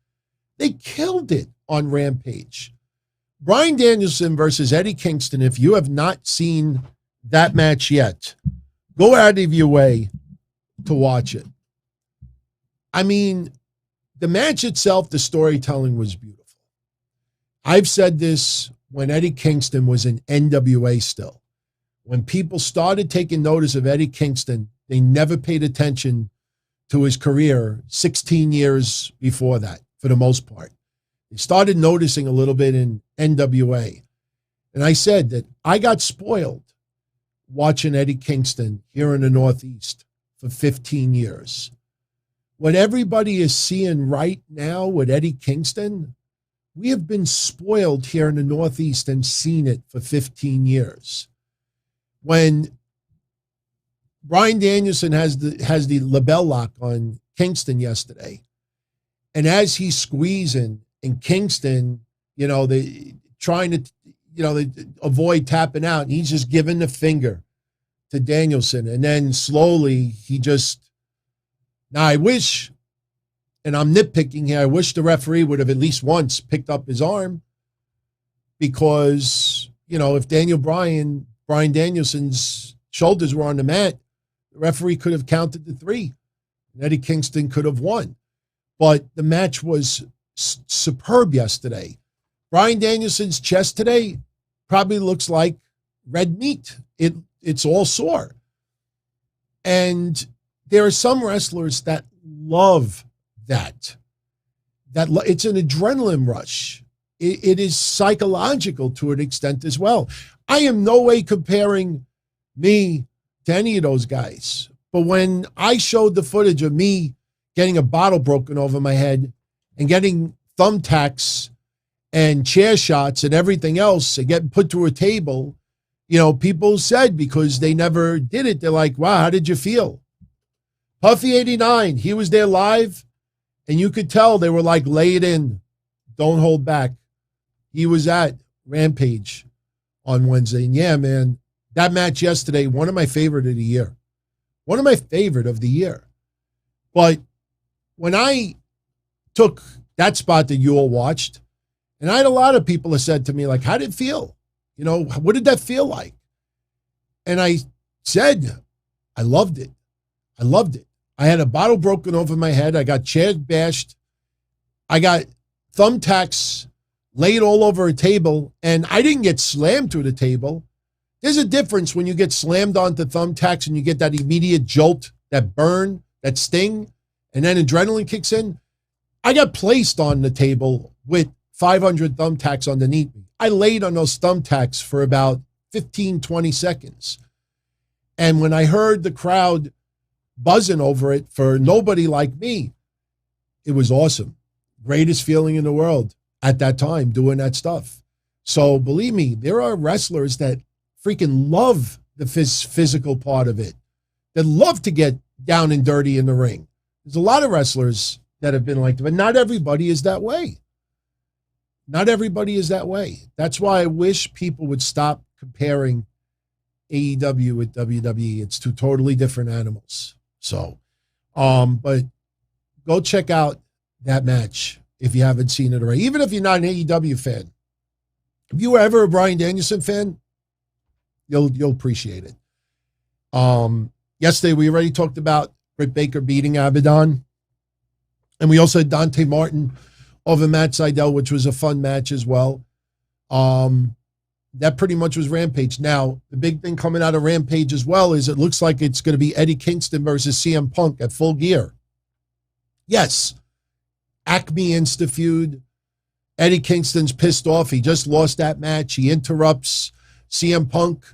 They killed it on Rampage. Bryan Danielson versus Eddie Kingston, if you have not seen that match yet, go out of your way to watch it. I mean, the match itself, the storytelling was beautiful. I've said this when Eddie Kingston was in NWA still. When people started taking notice of Eddie Kingston, they never paid attention to his career 16 years before that, for the most part. They started noticing a little bit in NWA. And I said that I got spoiled watching Eddie Kingston here in the Northeast for 15 years. What everybody is seeing right now with Eddie Kingston, we have been spoiled here in the Northeast and seen it for 15 years. When Bryan Danielson has the label lock on Kingston yesterday, and as he's squeezing, and Kingston, they trying to, they avoid tapping out, and he's just giving the finger to Danielson, and then slowly he just. Now I wish, and I'm nitpicking here, I wish the referee would have at least once picked up his arm, because if Bryan Danielson's shoulders were on the mat, the referee could have counted to 3, and Eddie Kingston could have won. But the match was superb yesterday. Bryan Danielson's chest today probably looks like red meat. It's all sore. And there are some wrestlers that love that. It's an adrenaline rush. It is psychological to an extent as well. I am no way comparing me to any of those guys. But when I showed the footage of me getting a bottle broken over my head and getting thumbtacks and chair shots and everything else and getting put to a table, people said, because they never did it, they're like, wow, how did you feel? Puffy 89, he was there live, and you could tell they were like, lay it in, don't hold back. He was at Rampage on Wednesday. And yeah, man, that match yesterday, one of my favorite of the year. One of my favorite of the year. But when I took that spot that you all watched, and I had a lot of people that said to me, like, how did it feel? You know, what did that feel like? And I said, I loved it. I loved it. I had a bottle broken over my head. I got chairs bashed. I got thumbtacks laid all over a table, and I didn't get slammed through the table. There's a difference when you get slammed onto thumbtacks and you get that immediate jolt, that burn, that sting, and then adrenaline kicks in. I got placed on the table with 500 thumbtacks underneath me. I laid on those thumbtacks for about 15, 20 seconds. And when I heard the crowd buzzing over it for nobody like me, it was awesome. Greatest feeling in the world at that time doing that stuff. So believe me, there are wrestlers that freaking love the physical part of it, that love to get down and dirty in the ring. There's a lot of wrestlers that have been like that, but not everybody is that way. Not everybody is that way. That's why I wish people would stop comparing AEW with WWE. It's two totally different animals. So, but go check out that match if you haven't seen it already. Even if you're not an AEW fan, if you were ever a Bryan Danielson fan, you'll appreciate it. Yesterday we already talked about Britt Baker beating Abadon, and we also had Dante Martin over Matt Sydal, which was a fun match as well. That pretty much was Rampage. Now, the big thing coming out of Rampage as well is it looks like it's going to be Eddie Kingston versus CM Punk at Full Gear. Yes, Acme Insta feud. Eddie Kingston's pissed off. He just lost that match. He interrupts CM Punk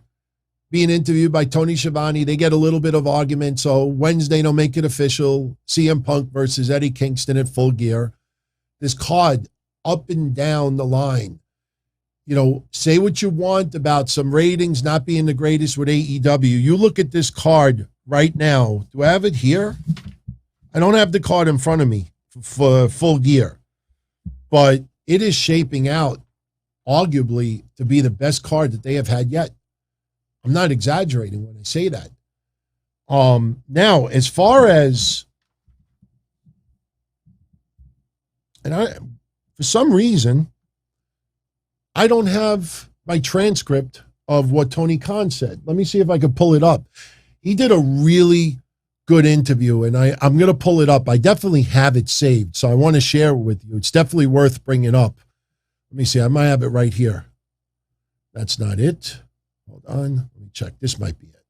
being interviewed by Tony Schiavone. They get a little bit of argument. So Wednesday, they'll make it official. CM Punk versus Eddie Kingston at Full Gear. This card up and down the line. You know, say what you want about some ratings not being the greatest with AEW. You look at this card right now. Do I have it here? I don't have the card in front of me for Full Gear, but it is shaping out arguably to be the best card that they have had yet. I'm not exaggerating when I say that. Now, as far as, and for some reason, I don't have my transcript of what Tony Khan said. Let me see if I can pull it up. He did a really good interview, and I'm going to pull it up. I definitely have it saved, so I want to share it with you. It's definitely worth bringing up. Let me see. I might have it right here. That's not it. Hold on. Let me check. This might be it.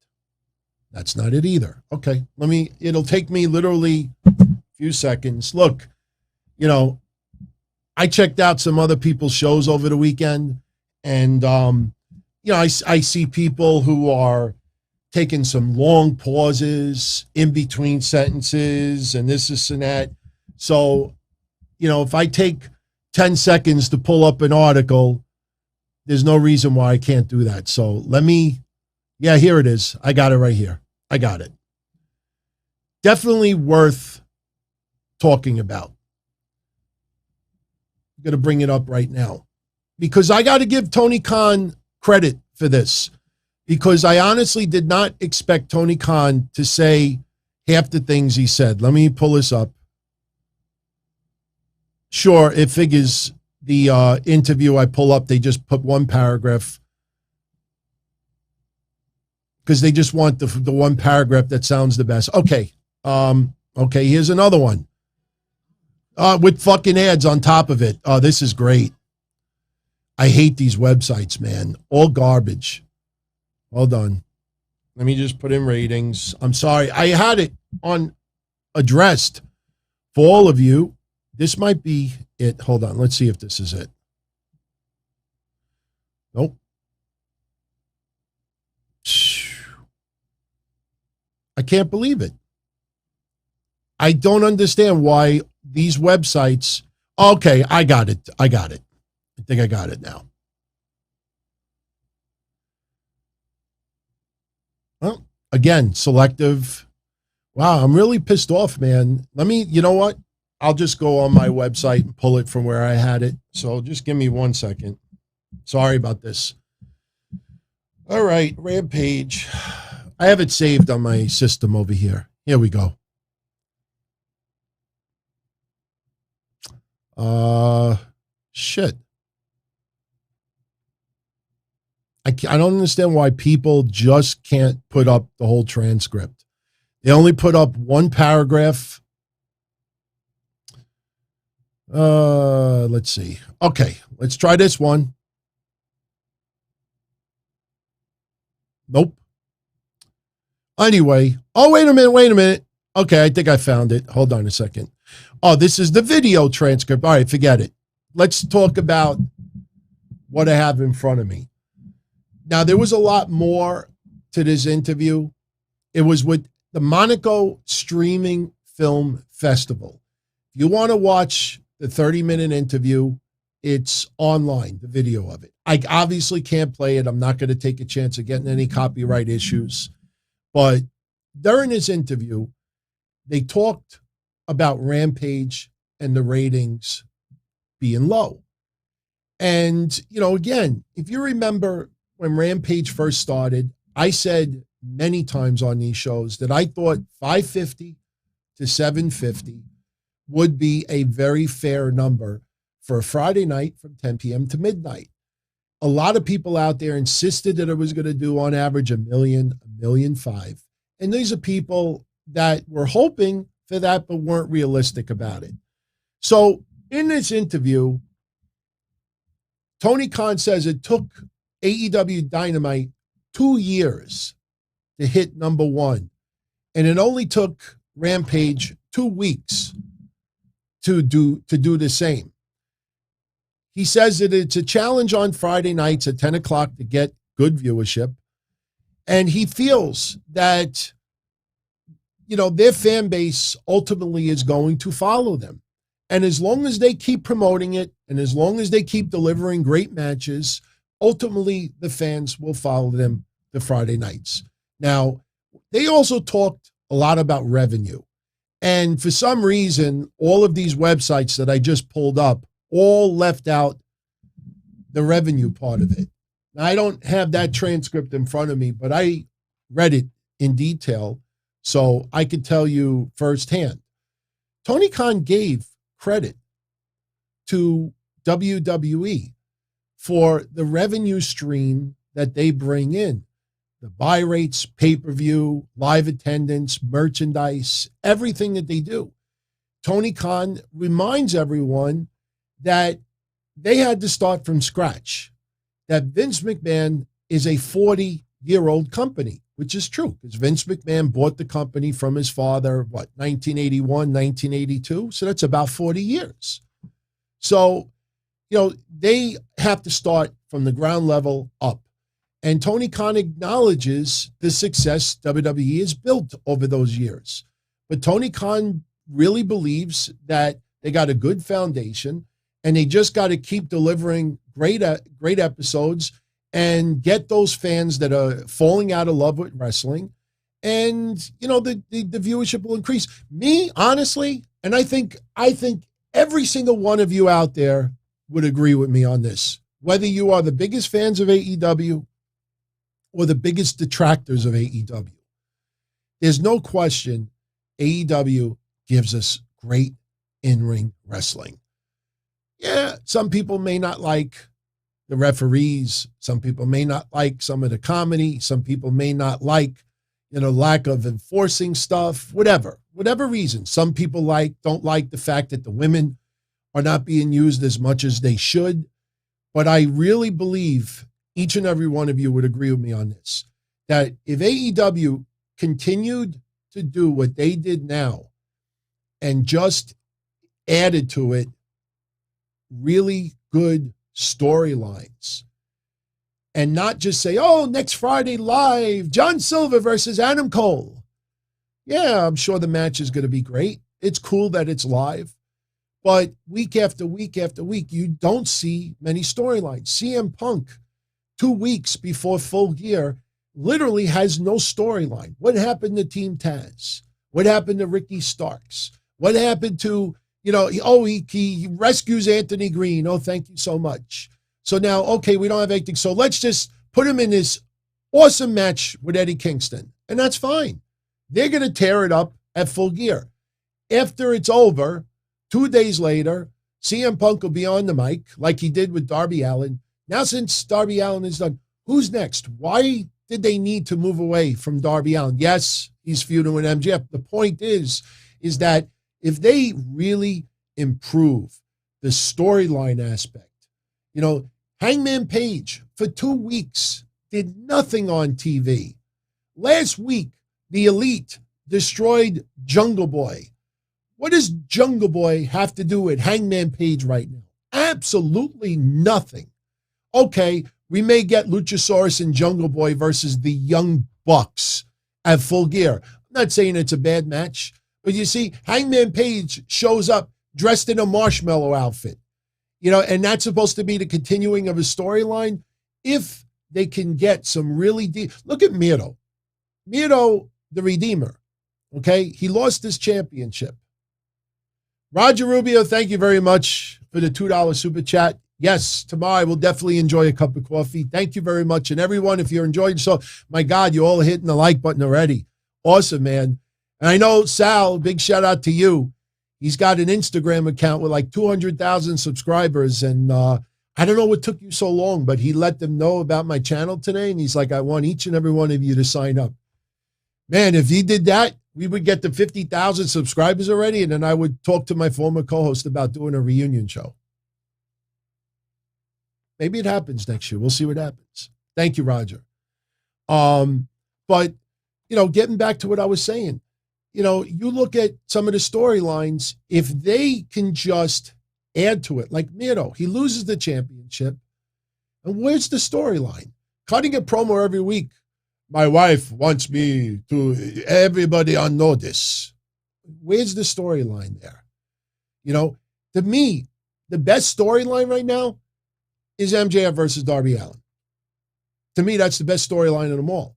That's not it either. Okay. It'll take me literally a few seconds. Look, you know, I checked out some other people's shows over the weekend, and, you know, I see people who are taking some long pauses in between sentences and this and that. So, you know, if I take 10 seconds to pull up an article, there's no reason why I can't do that. So yeah, here it is. I got it right here. I got it. Definitely worth talking about. I'm going to bring it up right now because I got to give Tony Khan credit for this, because I honestly did not expect Tony Khan to say half the things he said. Let me pull this up. Sure, it figures the interview I pull up, they just put one paragraph because they just want the one paragraph that sounds the best. Okay. Okay, here's another one. With fucking ads on top of it. Oh, this is great. I hate these websites, man. All garbage. Hold on. Let me just put in ratings. I'm sorry. I had it on addressed for all of you. This might be it. Hold on. Let's see if this is it. Nope. I can't believe it. I don't understand why these websites. Okay, I got it. I think I got it now. Well, again, selective. Wow, I'm really pissed off, man. You know what? I'll just go on my website and pull it from where I had it. So just give me 1 second. Sorry about this. All right, Rampage. I have it saved on my system over here. Here we go. Shit. I don't understand why people just can't put up the whole transcript. They only put up one paragraph. Let's see. Okay, let's try this one. Nope. Anyway, wait a minute. Okay, I think I found it. Hold on a second. Oh, this is the video transcript. All right, forget it. Let's talk about what I have in front of me. Now, there was a lot more to this interview. It was with the Monaco Streaming Film Festival. If you want to watch the 30-minute interview, it's online, the video of it. I obviously can't play it. I'm not going to take a chance of getting any copyright issues. But during this interview, they talked about Rampage and the ratings being low. And, again, if you remember when Rampage first started, I said many times on these shows that I thought 550 to 750 would be a very fair number for a Friday night from 10 p.m. to midnight. A lot of people out there insisted that it was going to do on average $1 million, $1.5 million. And these are people that were hoping for that, but weren't realistic about it. So in this interview, Tony Khan says it took AEW Dynamite 2 years to hit number one. And it only took Rampage 2 weeks to do the same. He says that it's a challenge on Friday nights at 10 o'clock to get good viewership. And he feels that, their fan base ultimately is going to follow them. And as long as they keep promoting it, and as long as they keep delivering great matches, ultimately the fans will follow them the Friday nights. Now, they also talked a lot about revenue. And for some reason, all of these websites that I just pulled up all left out the revenue part of it. Now, I don't have that transcript in front of me, but I read it in detail, so I could tell you firsthand. Tony Khan gave credit to WWE for the revenue stream that they bring in. The buy rates, pay-per-view, live attendance, merchandise, everything that they do. Tony Khan reminds everyone that they had to start from scratch, that Vince McMahon is a 40-year-old company, which is true, because Vince McMahon bought the company from his father, 1981, 1982? So that's about 40 years. So, they have to start from the ground level up. And Tony Khan acknowledges the success WWE has built over those years. But Tony Khan really believes that they got a good foundation, and they just got to keep delivering great episodes and get those fans that are falling out of love with wrestling. And, the viewership will increase. Me, honestly, and I think every single one of you out there would agree with me on this. Whether you are the biggest fans of AEW or the biggest detractors of AEW, there's no question AEW gives us great in-ring wrestling. Yeah, some people may not like the referees. Some people may not like some of the comedy. Some people may not like, lack of enforcing stuff, whatever reason. Some people don't like the fact that the women are not being used as much as they should. But I really believe each and every one of you would agree with me on this, that if AEW continued to do what they did now and just added to it really good storylines and not just say, next Friday live, John Silver versus Adam Cole. Yeah, I'm sure the match is going to be great. It's cool that it's live. But week after week after week, you don't see many storylines. CM Punk, 2 weeks before Full Gear, literally has no storyline. What happened to Team Taz? What happened to Ricky Starks? What happened to, he rescues Anthony Green. Oh, thank you so much. So now, okay, we don't have anything. So let's just put him in this Awesome match with Eddie Kingston, and that's fine. They're going to tear it up at Full Gear. After it's over, 2 days later, CM Punk will be on the mic like he did with Darby Allin. Now, since Darby Allin is done, who's next? Why did they need to move away from Darby Allin? Yes, he's feuding with MJF. The point is that if they really improve the storyline aspect, Hangman Page for 2 weeks did nothing on TV. Last week, the Elite destroyed Jungle Boy. What does Jungle Boy have to do with Hangman Page right now? Absolutely nothing. Okay, we may get Luchasaurus and Jungle Boy versus the Young Bucks at Full Gear. I'm not saying it's a bad match, but you see, Hangman Page shows up dressed in a marshmallow outfit, and that's supposed to be the continuing of a storyline. If they can get some really deep, look at Miro, the Redeemer. Okay, he lost his championship. Roger Rubio, thank you very much for the $2 super chat. Yes, tomorrow I will definitely enjoy a cup of coffee. Thank you very much. And everyone, if you're enjoying yourself, my God, you all are hitting the like button already. Awesome, man. And I know Sal, big shout out to you. He's got an Instagram account with like 200,000 subscribers. And I don't know what took you so long, but he let them know about my channel today. And he's like, I want each and every one of you to sign up. Man, if he did that, we would get to 50,000 subscribers already. And then I would talk to my former co-host about doing a reunion show. Maybe it happens next year. We'll see what happens. Thank you, Roger. But, getting back to what I was saying, you look at some of the storylines, if they can just add to it, like Miro, he loses the championship. And where's the storyline? Cutting a promo every week. My wife wants me to everybody on notice. Where's the storyline there? To me, the best storyline right now is MJF versus Darby Allin. To me, that's the best storyline of them all.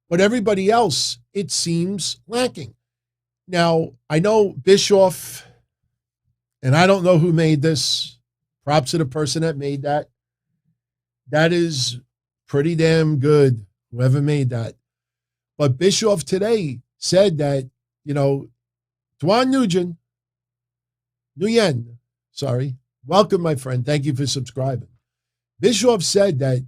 But everybody else, it seems lacking. Now, I know Bischoff, and I don't know who made this. Props to the person that made that. That is pretty damn good, whoever made that. But Bischoff today said that, Dwan Nguyen, welcome, my friend. Thank you for subscribing. Bischoff said that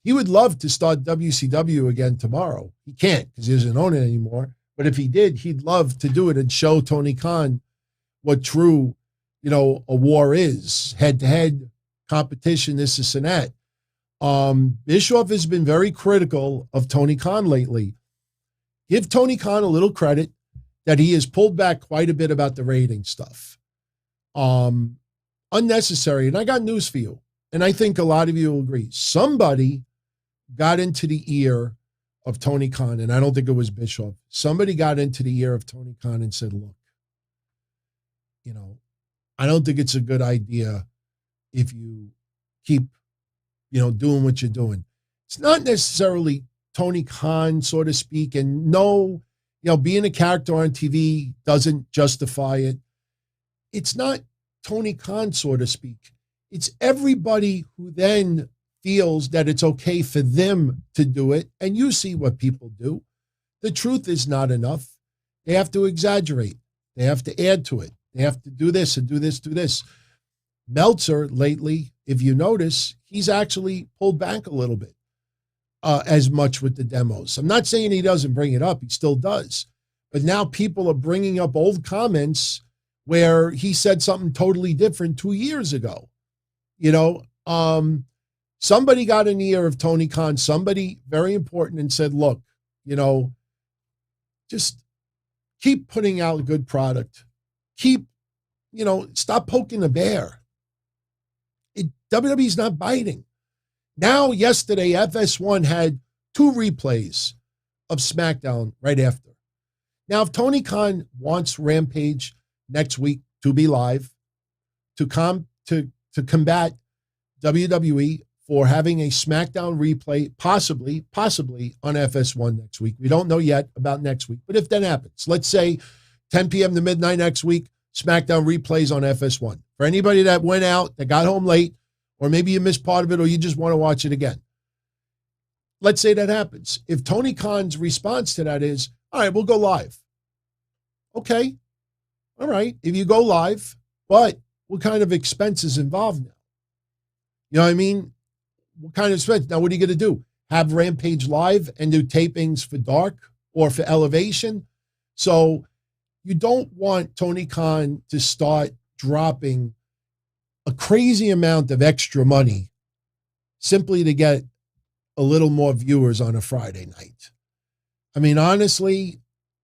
he would love to start WCW again tomorrow. He can't because he doesn't own it anymore. But if he did, he'd love to do it and show Tony Khan what true, a war is. Head-to-head competition, this and that. Bischoff has been very critical of Tony Khan lately. Give Tony Khan a little credit that he has pulled back quite a bit about the rating stuff. Unnecessary. And I got news for you. And I think a lot of you will agree. Somebody got into the ear of Tony Khan, and I don't think it was Bischoff. Somebody got into the ear of Tony Khan and said, look, I don't think it's a good idea if you keep, doing what you're doing. It's not necessarily Tony Khan, so to speak. And no, being a character on TV doesn't justify it. It's not Tony Khan, so to speak. It's everybody who then feels that it's okay for them to do it. And you see what people do. The truth is not enough. They have to exaggerate. They have to add to it. They have to do this and do this, do this. Meltzer lately, if you notice, he's actually pulled back a little bit as much with the demos. I'm not saying he doesn't bring it up. He still does. But now people are bringing up old comments where he said something totally different 2 years ago. Somebody got in the ear of Tony Khan, somebody very important, and said, look, just keep putting out a good product. Keep, stop poking the bear. WWE's not biting. Now, yesterday, FS1 had 2 replays of SmackDown right after. Now, if Tony Khan wants Rampage next week to be live, to combat WWE for having a SmackDown replay, possibly on FS1 next week. We don't know yet about next week, but if that happens, let's say 10 p.m. to midnight next week, SmackDown replays on FS1. For anybody that went out, that got home late, or maybe you missed part of it, or you just want to watch it again. let's say that happens. If Tony Khan's response to that is, all right, we'll go live. Okay. All right. If you go live, but what kind of expenses involved now? You know what I mean? What kind of expense? Now, what are you going to do? Have Rampage live and do tapings for Dark or for Elevation? So you don't want Tony Khan to start dropping a crazy amount of extra money simply to get a little more viewers on a Friday night. I mean, honestly,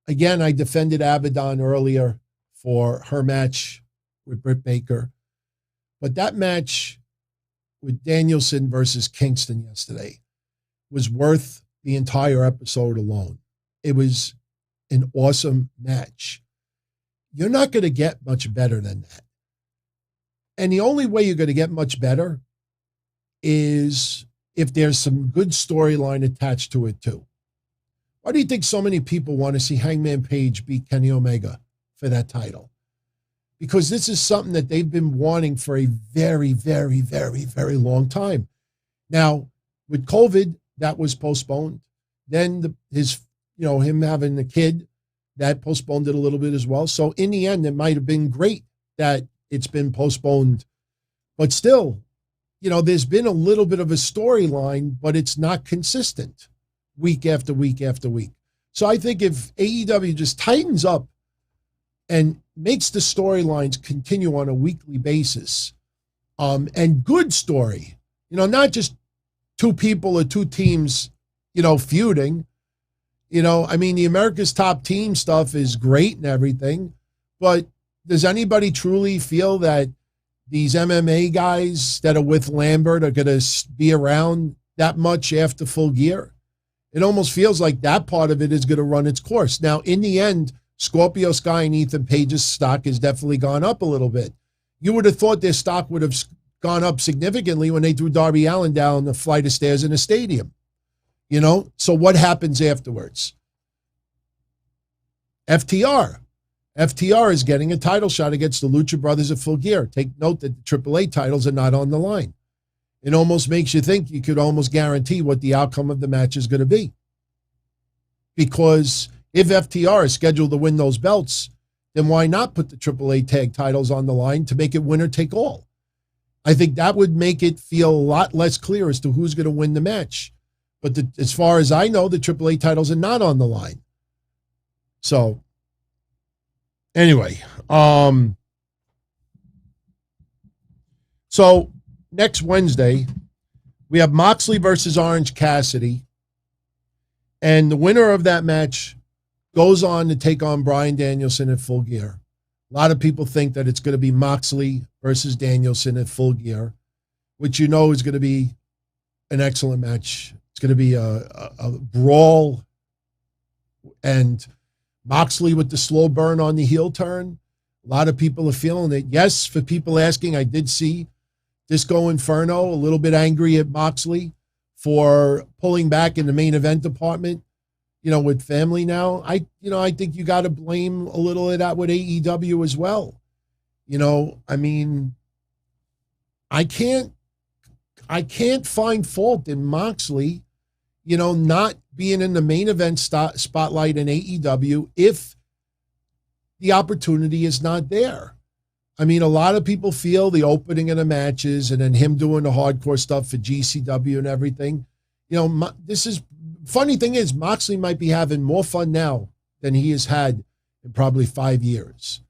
again, I defended Abadon earlier for her match with Britt Baker, but that match with Danielson versus Kingston yesterday was worth the entire episode alone. It was an awesome match. You're not going to get much better than that. And the only way you're going to get much better is if there's some good storyline attached to it too. Why do you think so many people want to see Hangman Page beat Kenny Omega for that title? Because this is something that they've been wanting for a very, very, very, very long time. Now, with COVID, that was postponed. Then him having a kid, that postponed it a little bit as well. So in the end, it might have been great that it's been postponed. But still, there's been a little bit of a storyline, but it's not consistent week after week after week. So I think if AEW just tightens up and makes the storylines continue on a weekly basis, and good story, not just two people or two teams, feuding. I mean, the America's Top Team stuff is great and everything, but does anybody truly feel that these MMA guys that are with Lambert are going to be around that much after Full Gear? It almost feels like that part of it is going to run its course. Now, in the end, Scorpio Sky and Ethan Page's stock has definitely gone up a little bit. You would have thought their stock would have gone up significantly when they threw Darby Allin down the flight of stairs in a stadium. So what happens afterwards? FTR is getting a title shot against the Lucha Brothers at Full Gear. Take note that the AAA titles are not on the line. It almost makes you think you could almost guarantee what the outcome of the match is going to be. Because if FTR is scheduled to win those belts, then why not put the AAA tag titles on the line to make it winner take all? I think that would make it feel a lot less clear as to who's going to win the match. But as far as I know, the AAA titles are not on the line. So, anyway, so next Wednesday, we have Moxley versus Orange Cassidy. And the winner of that match goes on to take on Bryan Danielson at Full Gear. A lot of people think that it's going to be Moxley versus Danielson at Full Gear, which is going to be an excellent match. It's going to be a brawl, and Moxley with the slow burn on the heel turn. A lot of people are feeling it. Yes, for people asking, I did see Disco Inferno a little bit angry at Moxley for pulling back in the main event department, with family now. I think you got to blame a little of that with AEW as well. I mean, I can't find fault in Moxley, not being in the main event spotlight in AEW if the opportunity is not there. I mean, a lot of people feel the opening of the matches and then him doing the hardcore stuff for GCW and everything. Funny thing is, Moxley might be having more fun now than he has had in probably 5 years.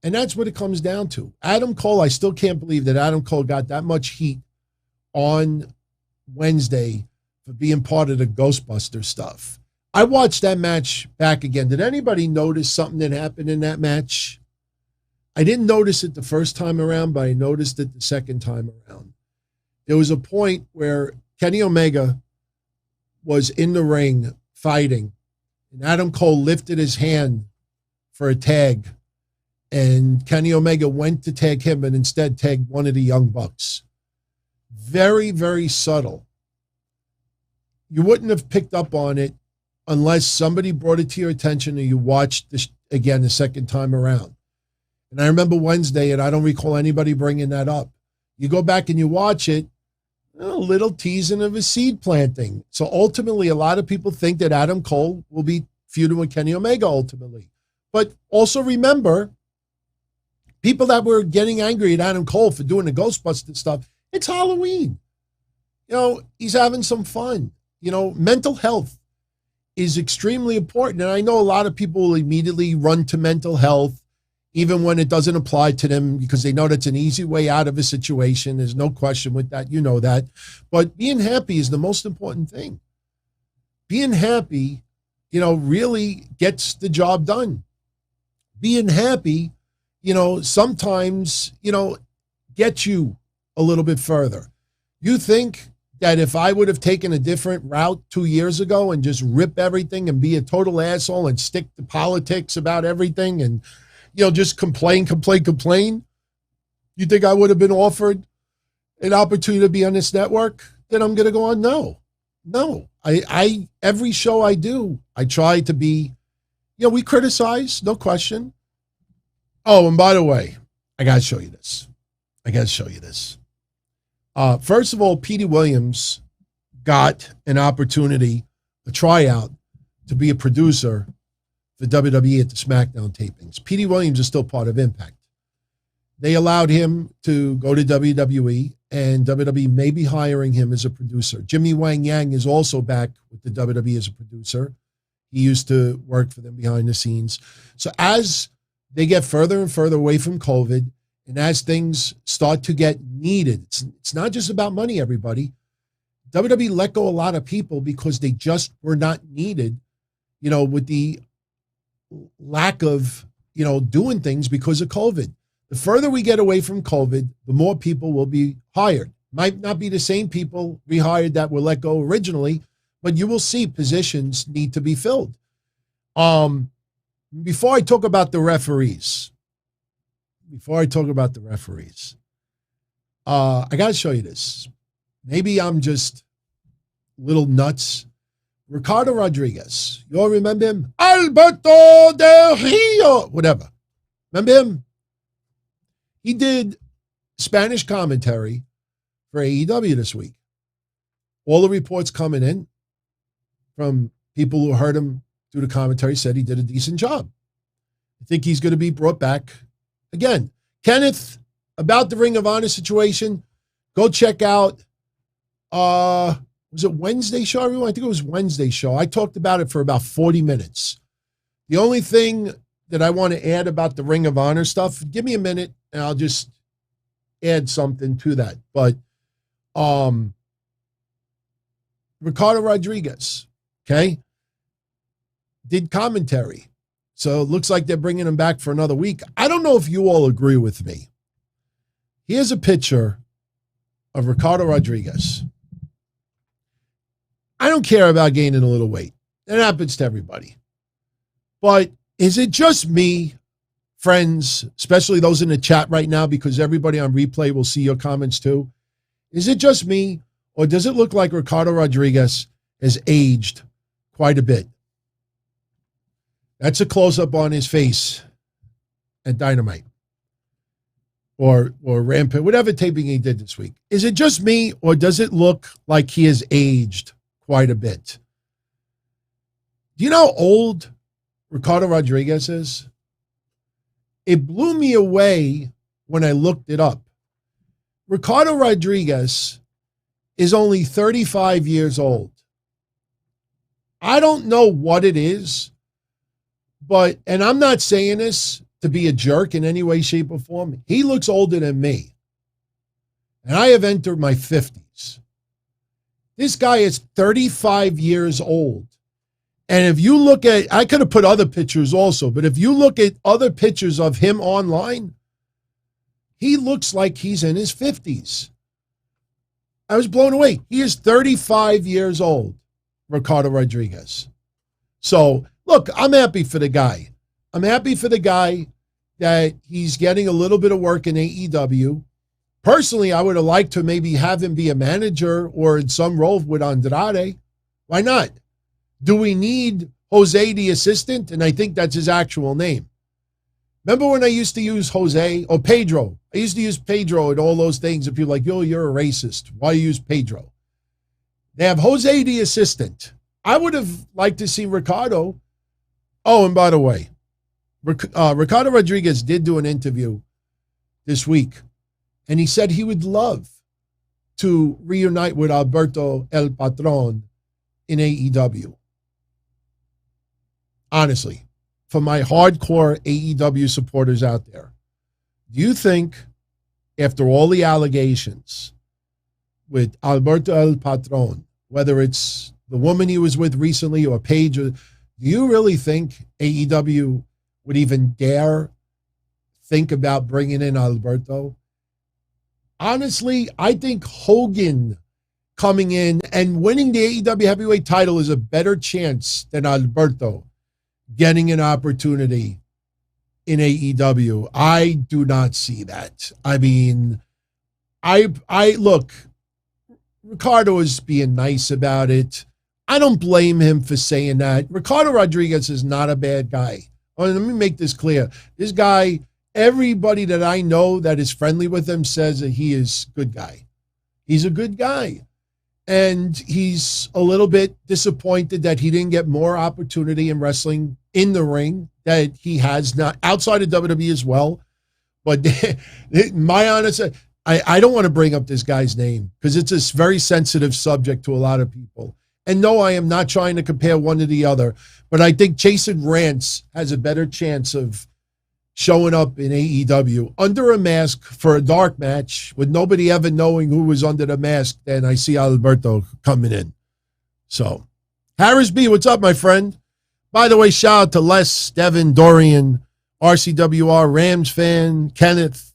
And that's what it comes down to. Adam Cole, I still can't believe that Adam Cole got that much heat on Wednesday for being part of the Ghostbuster stuff. I watched that match back again. Did anybody notice something that happened in that match? I didn't notice it the first time around, but I noticed it the second time around. There was a point where Kenny Omega was in the ring fighting, and Adam Cole lifted his hand for a tag, and Kenny Omega went to tag him and instead tagged one of the Young Bucks. Very, very subtle. You wouldn't have picked up on it unless somebody brought it to your attention or you watched this again the second time around. And I remember Wednesday, and I don't recall anybody bringing that up. You go back and you watch it, A little teasing of a seed planting. So ultimately, a lot of people think that Adam Cole will be feuding with Kenny Omega ultimately. But also remember, people that were getting angry at Adam Cole for doing the Ghostbusters stuff, it's Halloween. He's having some fun. Mental health is extremely important. And I know a lot of people will immediately run to mental health, even when it doesn't apply to them, because they know that's an easy way out of a situation. There's no question with that. You know that. But being happy is the most important thing. Being happy, really gets the job done. Being happy, sometimes, gets you a little bit further. You think that if I would have taken a different route 2 years ago and just rip everything and be a total asshole and stick to politics about everything and, just complain, you think I would have been offered an opportunity to be on this network? Then I'm going to go on? No. I every show I do, I try to be, we criticize, no question. Oh, and by the way, I got to show you this. First of all, Petey Williams got an opportunity, a tryout, to be a producer for WWE at the SmackDown tapings. Petey Williams is still part of Impact. They allowed him to go to WWE, and WWE may be hiring him as a producer. Jimmy Wang Yang is also back with the WWE as a producer. He used to work for them behind the scenes. So as they get further and further away from COVID, and as things start to get needed, it's not just about money, everybody. WWE let go a lot of people because they just were not needed, with the lack of, doing things because of COVID. The further we get away from COVID, the more people will be hired. Might not be the same people rehired that were let go originally, but you will see positions need to be filled. Before I talk about the referees, I got to show you this. Maybe I'm just a little nuts. Ricardo Rodriguez. You all remember him? Alberto Del Rio. Whatever. Remember him? He did Spanish commentary for AEW this week. All the reports coming in from people who heard him do the commentary said he did a decent job. I think he's going to be brought back again. Kenneth, about the Ring of Honor situation, go check out, was it Wednesday show, everyone? I think it was Wednesday show. I talked about it for about 40 minutes. The only thing that I want to add about the Ring of Honor stuff, give me a minute and I'll just add something to that. But Ricardo Rodriguez, okay, did commentary. So it looks like they're bringing him back for another week. I don't know if you all agree with me. Here's a picture of Ricardo Rodriguez. I don't care about gaining a little weight. That happens to everybody. But is it just me, friends, especially those in the chat right now, because everybody on replay will see your comments too? Is it just me, or does it look like Ricardo Rodriguez has aged quite a bit? That's a close-up on his face at Dynamite or Rampage, whatever taping he did this week. Is it just me, or does it look like he has aged quite a bit? Do you know how old Ricardo Rodriguez is? It blew me away when I looked it up. Ricardo Rodriguez is only 35 years old. I don't know what it is, but, and I'm not saying this to be a jerk in any way, shape, or form. He looks older than me. And I have entered my 50s. This guy is 35 years old. And if you look at, I could have put other pictures also, but if you look at other pictures of him online, he looks like he's in his 50s. I was blown away. He is 35 years old, Ricardo Rodriguez. So, look, I'm happy for the guy. I'm happy for the guy that he's getting a little bit of work in AEW. Personally, I would have liked to maybe have him be a manager or in some role with Andrade. Why not? Do we need Jose the assistant? And I think that's his actual name. Remember when I used to use Jose or Pedro? I used to use Pedro and all those things. And people are like, yo, you're a racist. Why you use Pedro? They have Jose the assistant. I would have liked to see Ricardo. Oh, and by the way, Ricardo Rodriguez did do an interview this week, and he said he would love to reunite with Alberto El Patron in AEW. Honestly, for my hardcore AEW supporters out there, do you think, after all the allegations with Alberto El Patron, whether it's the woman he was with recently or Paige, do you really think AEW would even dare think about bringing in Alberto? Honestly, I think Hogan coming in and winning the AEW heavyweight title is a better chance than Alberto getting an opportunity in AEW. I do not see that. I mean, I look, Ricardo is being nice about it. I don't blame him for saying that. Ricardo Rodriguez is not a bad guy. Let me make this clear. This guy, everybody that I know that is friendly with him says that he is a good guy. He's a good guy. And he's a little bit disappointed that he didn't get more opportunity in wrestling in the ring that he has not outside of WWE as well. But my honest, I don't want to bring up this guy's name because it's a very sensitive subject to a lot of people. And no, I am not trying to compare one to the other, but I think Jason Rance has a better chance of showing up in AEW under a mask for a dark match with nobody ever knowing who was under the mask. Then I see Alberto coming in. So, Harris B, what's up, my friend? By the way, shout out to Les, Devin, Dorian, RCWR, Rams fan, Kenneth,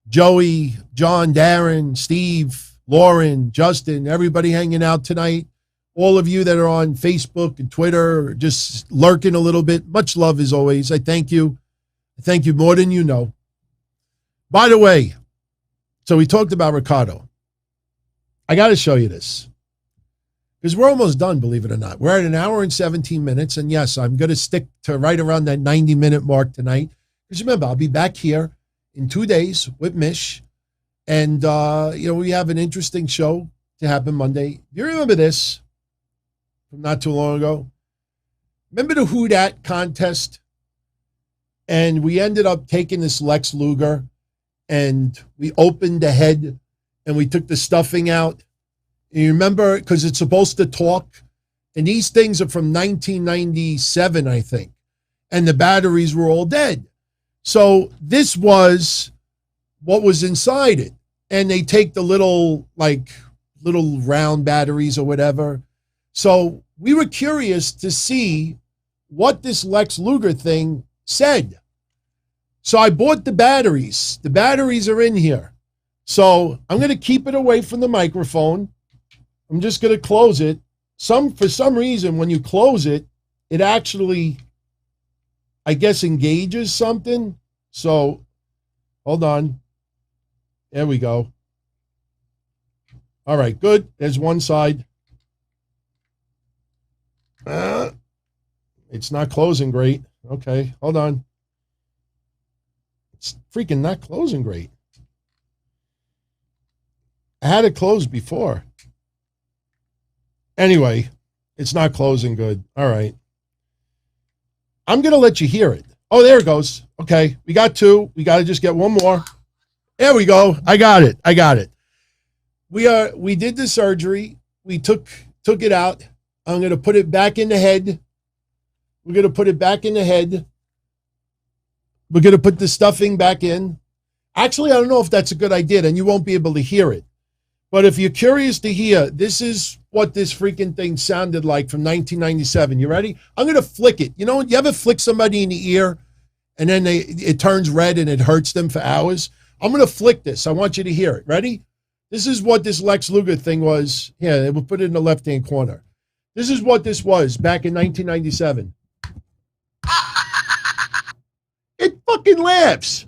Joey, John, Darren, Steve, Lauren, Justin, everybody hanging out tonight. All of you that are on Facebook and Twitter, just lurking a little bit. Much love as always. I thank you. I thank you more than you know. By the way, so we talked about Ricardo. I got to show you this because we're almost done, believe it or not. We're at 1 hour and 17 minutes. And yes, I'm going to stick to right around that 90-minute mark tonight. Because remember, I'll be back here in 2 days with Mish. And, we have an interesting show to happen Monday. You remember this from not too long ago? Remember the Who Dat contest? And we ended up taking this Lex Luger and we opened the head and we took the stuffing out. And you remember, because it's supposed to talk, and these things are from 1997, I think, and the batteries were all dead. So this was what was inside it. And they take the little round batteries or whatever. So we were curious to see what this Lex Luger thing said. So I bought the batteries. The batteries are in here. So I'm going to keep it away from the microphone. I'm just going to close it. For some reason, when you close it, it actually, I guess, engages something. So hold on. There we go. All right, good. There's one side. It's not closing great. Okay, hold on. It's freaking not closing great. I had it closed before. Anyway, it's not closing good. All right. I'm going to let you hear it. Oh, there it goes. Okay, we got two. We got to just get one more. There we go. I got it. We did the surgery. We took it out. I'm going to put it back in the head. We're going to put it back in the head. We're going to put the stuffing back in. Actually, I don't know if that's a good idea, and you won't be able to hear it. But if you're curious to hear, this is what this freaking thing sounded like from 1997. You ready? I'm going to flick it. You know, you ever flick somebody in the ear and then it turns red and it hurts them for hours? I'm going to flick this. I want you to hear it. Ready? This is what this Lex Luger thing was. Yeah, we'll put it in the left-hand corner. This is what this was back in 1997. It fucking laughs.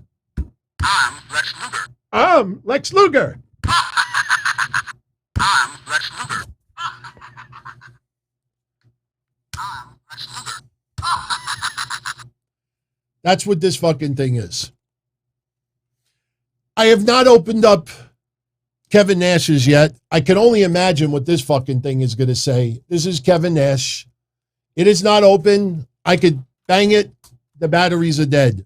I'm Lex Luger. I'm Lex Luger. I'm Lex Luger. I'm Lex Luger. That's what this fucking thing is. I have not opened up Kevin Nash's yet. I can only imagine what this fucking thing is going to say. This is Kevin Nash. It is not open. I could bang it. The batteries are dead.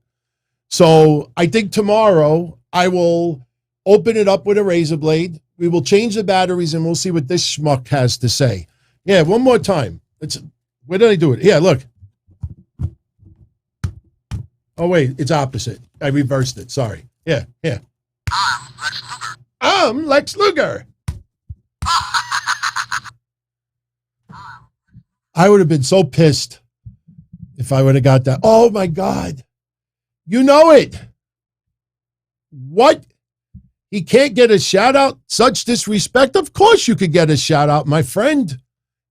So I think tomorrow I will open it up with a razor blade. We will change the batteries and we'll see what this schmuck has to say. Yeah, one more time. Where did I do it? Yeah, look. Oh, wait, it's opposite. I reversed it. Sorry. Yeah. I'm Lex Luger. I would have been so pissed if I would have got that. Oh, my God. You know it. What? He can't get a shout out? Such disrespect? Of course you could get a shout out, my friend.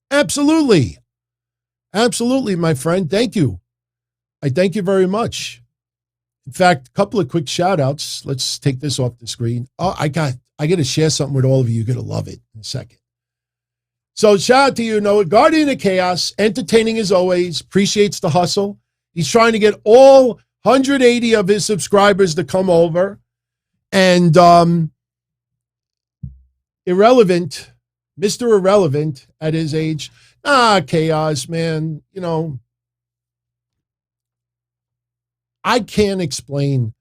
Absolutely. Absolutely, my friend. Thank you. I thank you very much. In fact, a couple of quick shout outs. Let's take this off the screen. Oh, I got to share something with all of you. You're going to love it in a second. So shout out to you, Noah. Guardian of Chaos, entertaining as always, appreciates the hustle. He's trying to get all 180 of his subscribers to come over. And Irrelevant, Mr. Irrelevant at his age. Chaos, man. You know, I can't explain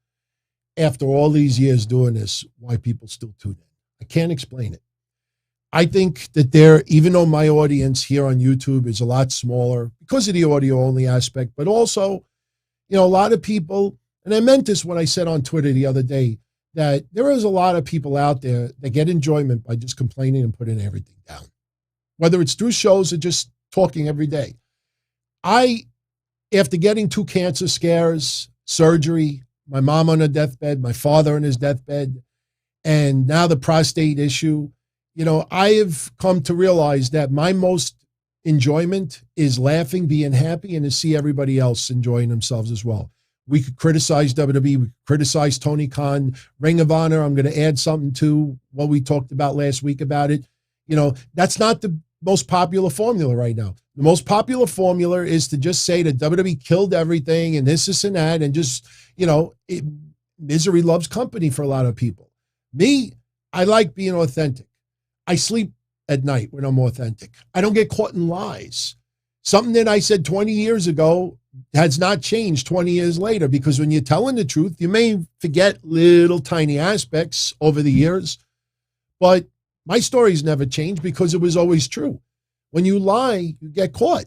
after all these years doing this why people still tune in. I can't explain it. I think that even though my audience here on YouTube is a lot smaller because of the audio only aspect, but also, you know, a lot of people, and I meant this when I said on Twitter the other day, that there is a lot of people out there that get enjoyment by just complaining and putting everything down, whether it's through shows or just talking every day. After getting 2 cancer scares, surgery, my mom on her deathbed, my father on his deathbed, and now the prostate issue, you know, I have come to realize that my most enjoyment is laughing, being happy, and to see everybody else enjoying themselves as well. We could criticize WWE, we could criticize Tony Khan, Ring of Honor. I'm going to add something to what we talked about last week about it. You know, that's not the most popular formula right now. The most popular formula is to just say that WWE killed everything and this and that, and just, you know, misery loves company for a lot of people. Me, I like being authentic. I sleep at night when I'm authentic. I don't get caught in lies. Something that I said 20 years ago has not changed 20 years later, because when you're telling the truth, you may forget little tiny aspects over the years, but my stories never changed because it was always true. When you lie, you get caught.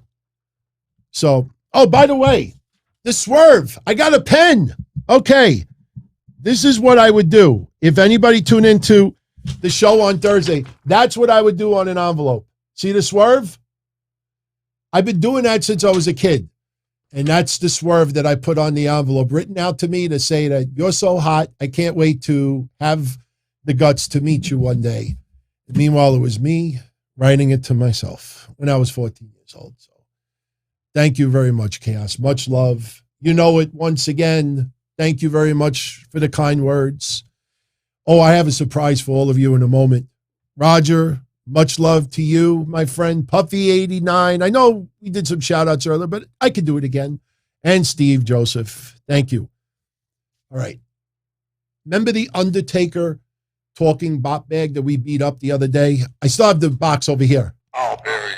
So, oh, by the way, the swerve, I got a pen. Okay. This is what I would do. If anybody tune into the show on Thursday, that's what I would do on an envelope. See the swerve? I've been doing that since I was a kid. And that's the swerve that I put on the envelope, written out to me to say that you're so hot, I can't wait to have the guts to meet you one day. And meanwhile, it was me writing it to myself when I was 14 years old. So thank you very much, Chaos. Much love. You know it once again. Thank you very much for the kind words. Oh, I have a surprise for all of you in a moment. Roger, much love to you, my friend. Puffy89. I know we did some shout outs earlier, but I could do it again. And Steve Joseph. Thank you. All right. Remember the Undertaker talking bot bag that we beat up the other day? I still have the box over here. I'll bury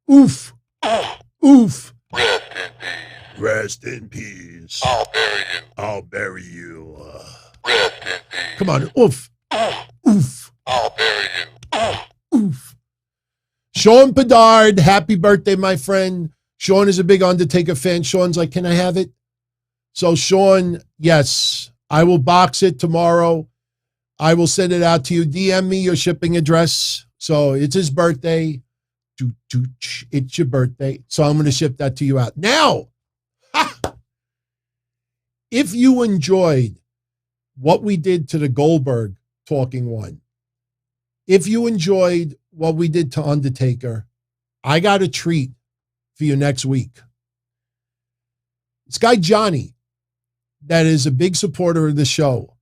you. Oof. Oof. Rest in Rest in peace. peace. I'll bury you. I'll bury you. Rest in peace. Come on. Oof. Oof. I'll bury you. Oof. Sean Bedard, happy birthday, my friend. Sean is a big Undertaker fan. Sean's like, can I have it? So Sean, yes, I will box it tomorrow. I will send it out to you. DM me your shipping address. So it's his birthday. It's your birthday. So I'm going to ship that to you out. Now, if you enjoyed what we did to the Goldberg talking one, if you enjoyed what we did to Undertaker, I got a treat for you next week. This guy, Johnny, that is a big supporter of the show,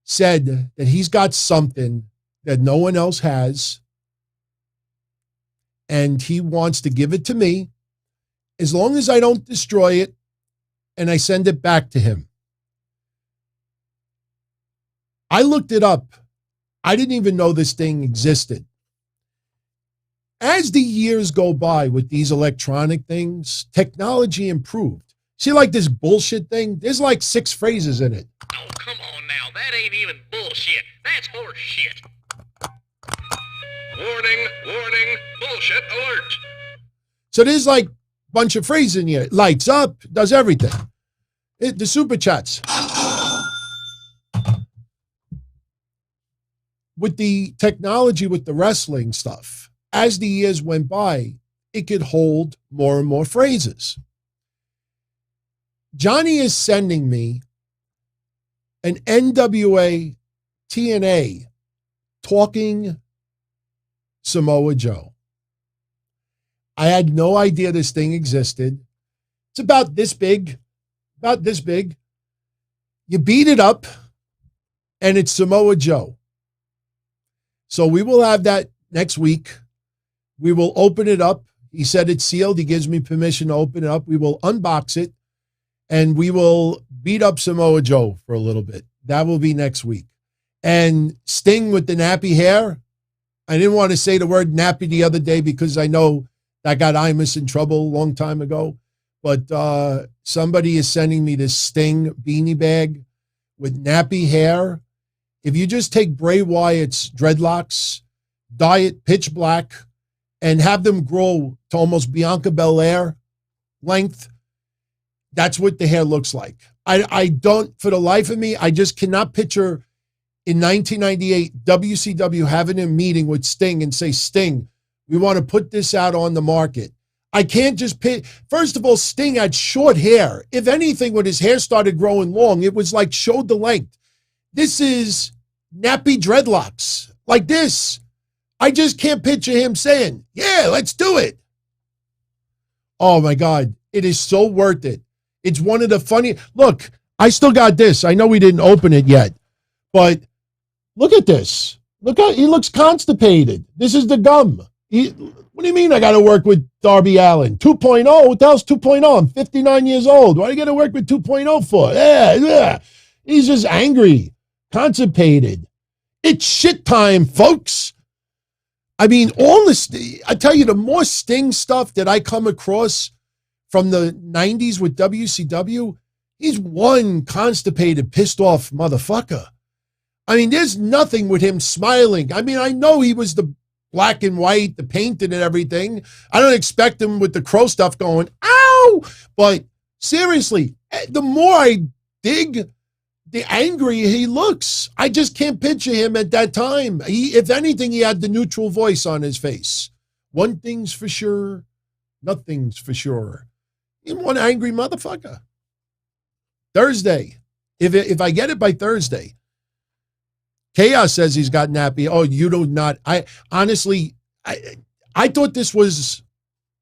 said that he's got something that no one else has, and he wants to give it to me. As long as I don't destroy it, and I send it back to him. I looked it up. I didn't even know this thing existed. As the years go by with these electronic things, technology improved. See, like this bullshit thing, there's like 6 phrases in it. Oh, come on now. That ain't even bullshit. That's horse shit. Warning, warning, bullshit alert. So there's like a bunch of phrases in here. Lights up, does everything. The super chats. With the technology, with the wrestling stuff, as the years went by, it could hold more and more phrases. Johnny is sending me an NWA TNA talking Samoa Joe. I had no idea this thing existed. It's about this big, You beat it up, and it's Samoa Joe. So we will have that next week. We will open it up. He said it's sealed. He gives me permission to open it up. We will unbox it, and we will beat up Samoa Joe for a little bit. That will be next week. And Sting with the nappy hair. I didn't want to say the word nappy the other day because I know that got Imus in trouble a long time ago. But somebody is sending me this Sting beanie bag with nappy hair. If you just take Bray Wyatt's dreadlocks, dye it pitch black, and have them grow to almost Bianca Belair length, that's what the hair looks like. I don't, for the life of me, I just cannot picture in 1998 WCW having a meeting with Sting and say, Sting, we want to put this out on the market. I can't just pick. First of all, Sting had short hair. If anything, when his hair started growing long, it was like showed the length. This is nappy dreadlocks like this. I just can't picture him saying, yeah, let's do it. Oh my God. It is so worth it. It's one of the funny. Look, I still got this. I know we didn't open it yet, but look at this. Look how he looks constipated. This is the gum. What do you mean I got to work with Darby Allin? 2.0? What the hell's 2.0? I'm 59 years old. What do I got to work with 2.0 for? Yeah. He's just angry. Constipated. It's shit time, folks. I mean, all this, I tell you, the more Sting stuff that I come across from the 90s with WCW, he's one constipated, pissed off motherfucker. I mean, there's nothing with him smiling. I mean, I know he was the black and white, the painted and everything. I don't expect him with the crow stuff going, ow! But seriously, the more I dig, the angrier he looks. I just can't picture him at that time. If anything, he had the neutral voice on his face. One thing's for sure, nothing's for sure. He's one angry motherfucker. Thursday. If I get it by Thursday. Chaos says he's got nappy. Oh, you do not. I honestly, I thought this was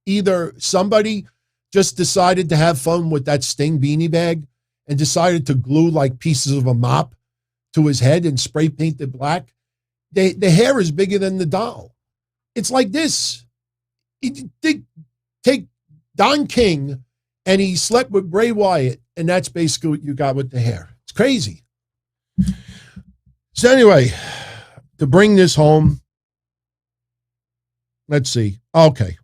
either somebody just decided to have fun with that Sting beanie bag and decided to glue like pieces of a mop to his head and spray paint it black. The hair is bigger than the doll. It's like this. Take Don King and he slept with Bray Wyatt, and that's basically what you got with the hair. It's crazy. So anyway, to bring this home, let's see. Okay.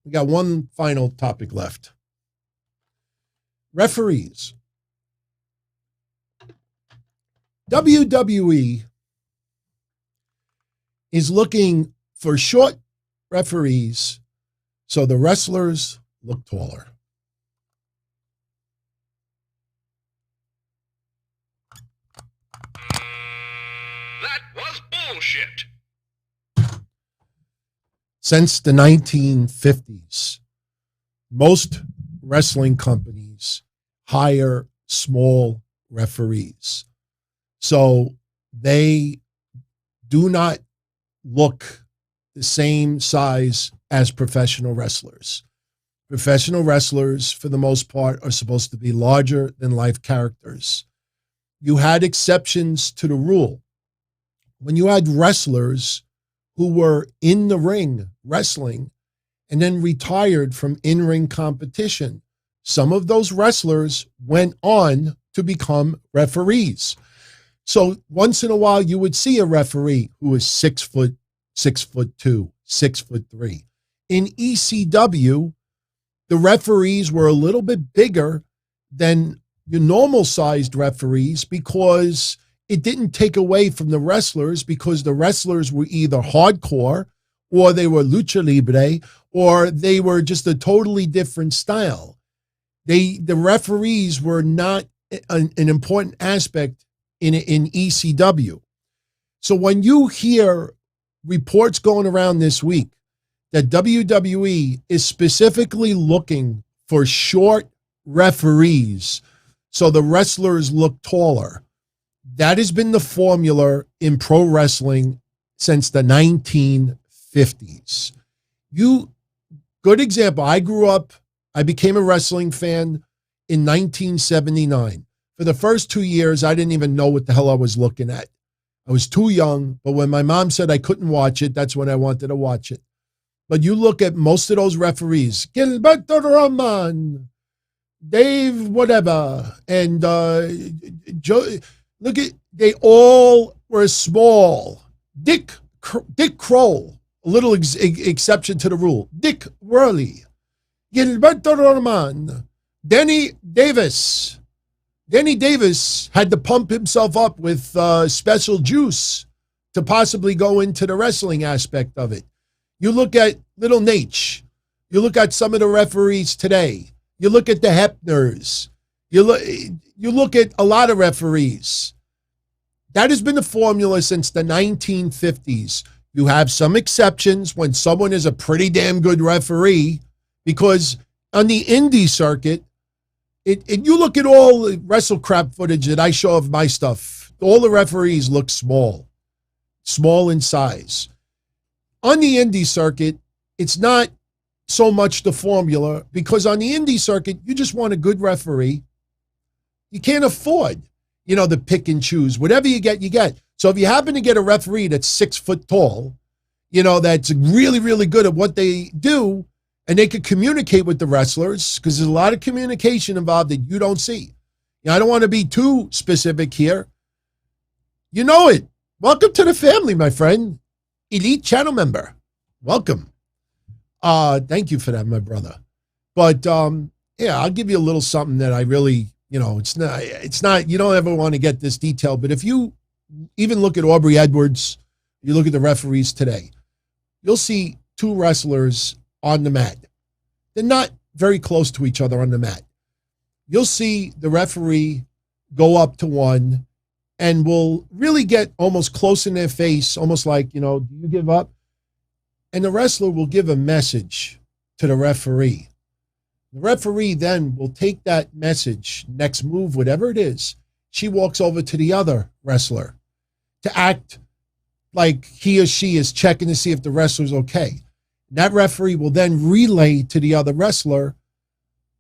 We got one final topic left. Referees. WWE is looking for short referees so the wrestlers look taller. That was bullshit. Since the 1950s, most wrestling companies hire small referees. So they do not look the same size as professional wrestlers. Professional wrestlers, for the most part, are supposed to be larger than life characters. You had exceptions to the rule. When you had wrestlers who were in the ring wrestling and then retired from in-ring competition, some of those wrestlers went on to become referees. So once in a while, you would see a referee who was 6 foot, 6'2", 6'3". In ECW, the referees were a little bit bigger than your normal sized referees because it didn't take away from the wrestlers, because the wrestlers were either hardcore or they were lucha libre or they were just a totally different style. The referees were not an important aspect in ECW. So when you hear reports going around this week that WWE is specifically looking for short referees so the wrestlers look taller, that has been the formula in pro wrestling since the 1950s. Good example, I became a wrestling fan in 1979. For the first 2 years, I didn't even know what the hell I was looking at. I was too young, but when my mom said I couldn't watch it, that's when I wanted to watch it. But you look at most of those referees, Gilberto Roman, Dave whatever, and Joe, look at, they all were small. Dick Kroll, a little exception to the rule. Dick Worley, Gilberto Roman, Denny Davis. Denny Davis had to pump himself up with special juice to possibly go into the wrestling aspect of it. You look at Little Nate. You look at some of the referees today. You look at the Hepners. You look at a lot of referees. That has been the formula since the 1950s. You have some exceptions when someone is a pretty damn good referee, because on the indie circuit, you look at all the wrestle crap footage that I show of my stuff, all the referees look small in size. On the indie circuit, it's not so much the formula, because on the indie circuit, you just want a good referee. You can't afford, to pick and choose. Whatever you get, you get. So if you happen to get a referee that's 6 foot tall, that's really, really good at what they do, and they could communicate with the wrestlers, because there's a lot of communication involved that you don't see. I don't want to be too specific here. You know it. Welcome to the family, my friend. Elite channel member. Welcome. Thank you for that, my brother. But I'll give you a little something that I really, it's not, you don't ever want to get this detail, but if you even look at Aubrey Edwards, you look at the referees today, you'll see two wrestlers on the mat. They're not very close to each other on the mat. You'll see the referee go up to one and will really get almost close in their face, almost like, do you give up? And the wrestler will give a message to the referee. The referee then will take that message, next move, whatever it is. She walks over to the other wrestler to act like he or she is checking to see if the wrestler's okay. And that referee will then relay to the other wrestler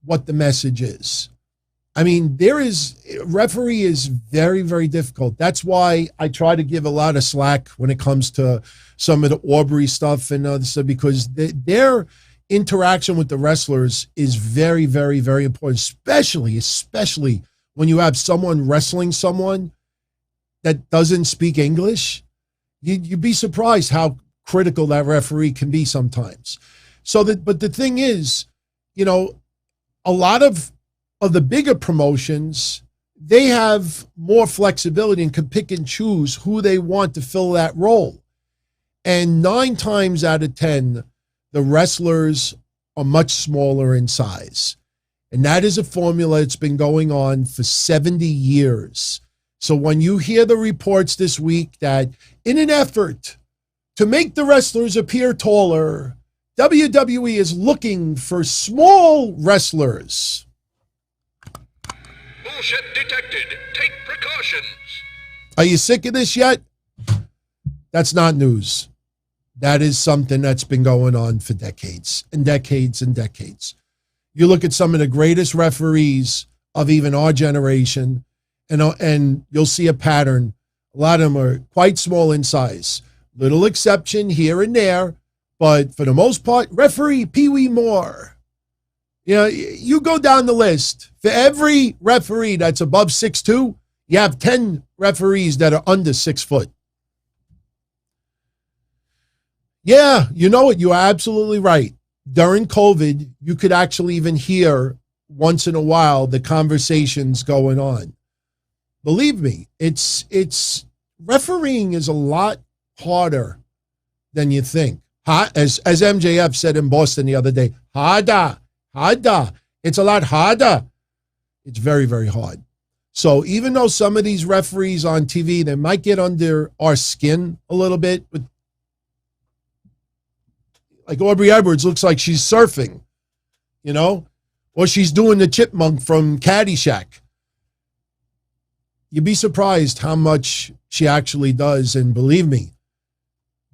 what the message is. I mean, referee is very, very difficult. That's why I try to give a lot of slack when it comes to some of the Aubrey stuff and other stuff, because their interaction with the wrestlers is very, very, very important, especially when you have someone wrestling someone that doesn't speak English. You'd be surprised how critical that referee can be sometimes. But the thing is, a lot of the bigger promotions, they have more flexibility and can pick and choose who they want to fill that role. And 9 times out of 10, the wrestlers are much smaller in size. And that is a formula that's been going on for 70 years. So when you hear the reports this week that in an effort to make the wrestlers appear taller, WWE is looking for small wrestlers. Bullshit detected. Take precautions. Are you sick of this yet? That's not news. That is something that's been going on for decades and decades and decades. You look at some of the greatest referees of even our generation, and you'll see a pattern. A lot of them are quite small in size. Little exception here and there, but for the most part, referee Pee Wee Moore. You know, you go down the list. For every referee that's above 6'2", you have 10 referees that are under 6 foot. Yeah, you know what? You are absolutely right. During COVID, you could actually even hear once in a while the conversations going on. Believe me, it's refereeing is a lot harder than you think. As MJF said in Boston the other day, harder. It's a lot harder. It's very, very hard. So even though some of these referees on TV, they might get under our skin a little bit, but like Aubrey Edwards looks like she's surfing, you know, or she's doing the chipmunk from Caddyshack. You'd be surprised how much she actually does. And believe me,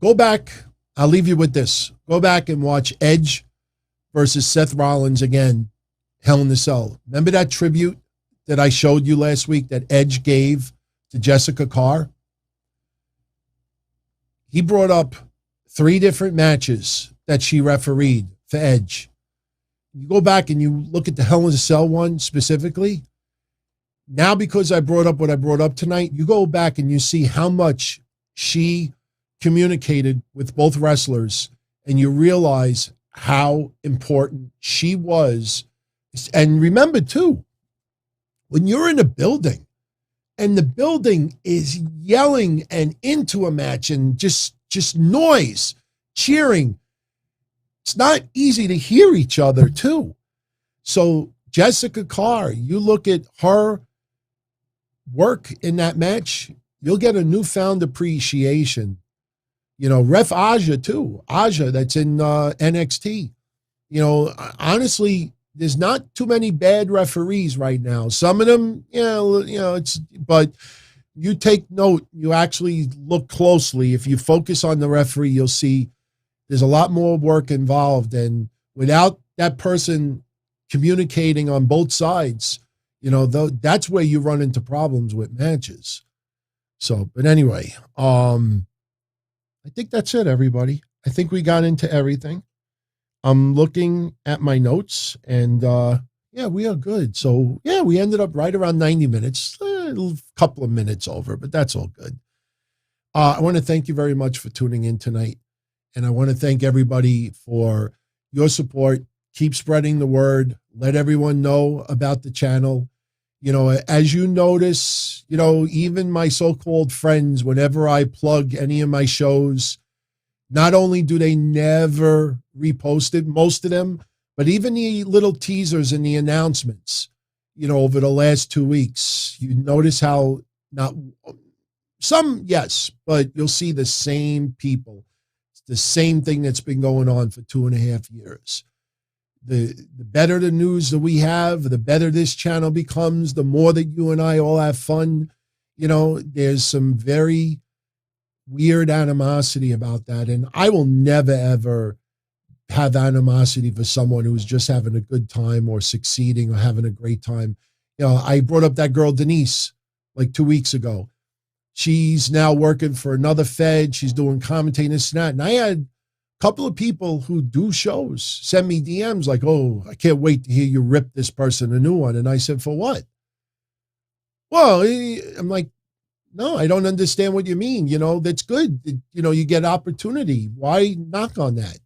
go back. I'll leave you with this. Go back and watch Edge versus Seth Rollins again, Hell in a Cell. Remember that tribute that I showed you last week that Edge gave to Jessica Carr? He brought up 3 different matches that she refereed for Edge. You go back and you look at the Hell in a Cell one specifically. Now, because I brought up what I brought up tonight, you go back and you see how much she communicated with both wrestlers, and you realize how important she was. And remember, too, when you're in a building and the building is yelling and into a match and just noise, cheering, it's not easy to hear each other, too. So Jessica Carr, you look at her work in that match, you'll get a newfound appreciation. You know, Ref Aja, too. Aja, that's in NXT. You know, honestly, there's not too many bad referees right now. Some of them, but you take note, you actually look closely. If you focus on the referee, you'll see there's a lot more work involved. And without that person communicating on both sides, you know, that's where you run into problems with matches. So, but anyway, I think that's it, everybody. I think we got into everything. I'm looking at my notes, and yeah, we are good. So, yeah, we ended up right around 90 minutes, a couple of minutes over, but that's all good. I want to thank you very much for tuning in tonight, and I want to thank everybody for your support. Keep spreading the word. Let everyone know about the channel. You know, as you notice, you know, even my so-called friends, whenever I plug any of my shows, not only do they never repost it, most of them, but even the little teasers and the announcements, you know, over the last 2 weeks, you notice how not some, yes, but you'll see the same people. It's the same thing that's been going on for 2.5 years. The better the news that we have, the better this channel becomes, the more that you and I all have fun. You know, there's some very weird animosity about that. And I will never, ever have animosity for someone who's just having a good time or succeeding or having a great time. You know, I brought up that girl, Denise, like 2 weeks ago. She's now working for another Fed. She's doing commentating this and that. And I had couple of people who do shows send me DMs like, oh, I can't wait to hear you rip this person a new one. And I said, for what? Well, I'm like, no, I don't understand what you mean. You know, that's good. You know, you get opportunity. Why knock on that?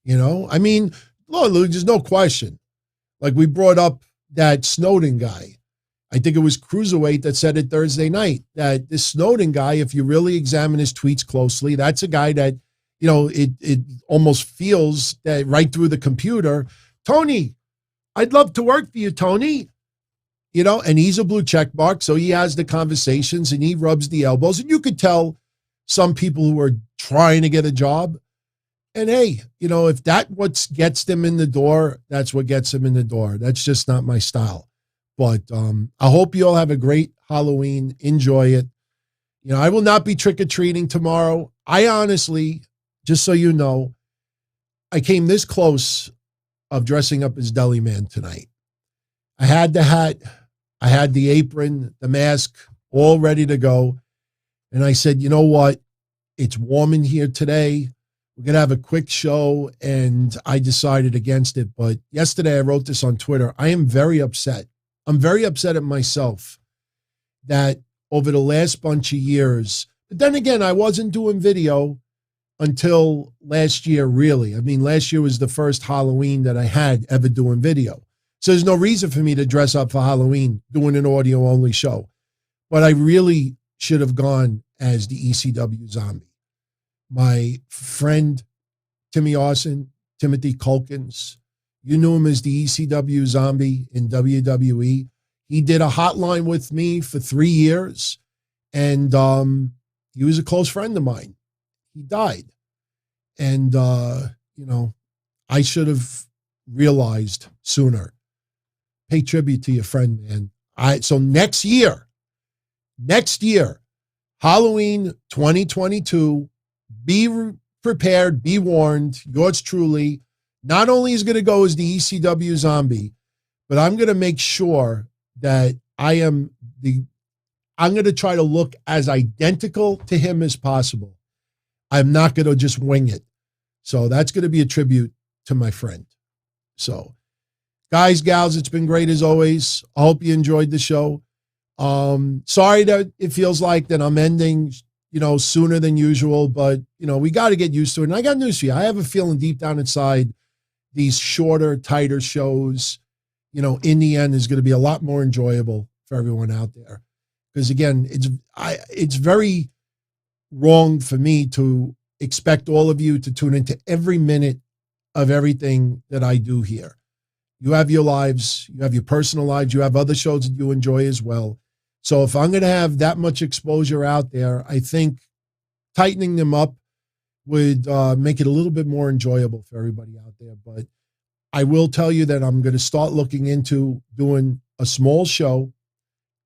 You know, I mean, Lord, there's no question. Like we brought up that Snowden guy. I think it was Cruiserweight that said it Thursday night that this Snowden guy, if you really examine his tweets closely, that's a guy that, you know, it almost feels that right through the computer, Tony, I'd love to work for you, Tony. You know, and he's a blue check mark, so he has the conversations and he rubs the elbows. And you could tell some people who are trying to get a job. And hey, you know, if that what gets them in the door, that's what gets them in the door. That's just not my style. But I hope you all have a great Halloween. Enjoy it. You know, I will not be trick-or-treating tomorrow. I honestly, just so you know, I came this close of dressing up as Deli Man tonight. I had the hat, I had the apron, the mask, all ready to go. And I said, you know what? It's warm in here today. We're going to have a quick show, and I decided against it. But yesterday I wrote this on Twitter. I am very upset. I'm very upset at myself that over the last bunch of years, but then again, I wasn't doing video until last year, really. I mean, last year was the first Halloween that I had ever doing video. So there's no reason for me to dress up for Halloween doing an audio-only show. But I really should have gone as the ECW Zombie. My friend, Timothy Culkins, you knew him as the ECW Zombie in WWE. He did a hotline with me for 3 years, and he was a close friend of mine. He died. And, I should have realized sooner. Pay tribute to your friend, man. So next year, Halloween 2022, be prepared, be warned. Yours truly, not only is going to go as the ECW Zombie, but I'm going to make sure that I'm going to try to look as identical to him as possible. I'm not going to just wing it. So that's going to be a tribute to my friend. So, guys, gals, it's been great as always. I hope you enjoyed the show. Sorry that it feels like that I'm ending, sooner than usual, but, we got to get used to it. And I got news for you. I have a feeling deep down inside these shorter, tighter shows, in the end is going to be a lot more enjoyable for everyone out there. Because again, it's very wrong for me to expect all of you to tune into every minute of everything that I do here. You have your lives, you have your personal lives, you have other shows that you enjoy as well. So if I'm going to have that much exposure out there, I think tightening them up would make it a little bit more enjoyable for everybody out there. But I will tell you that I'm going to start looking into doing a small show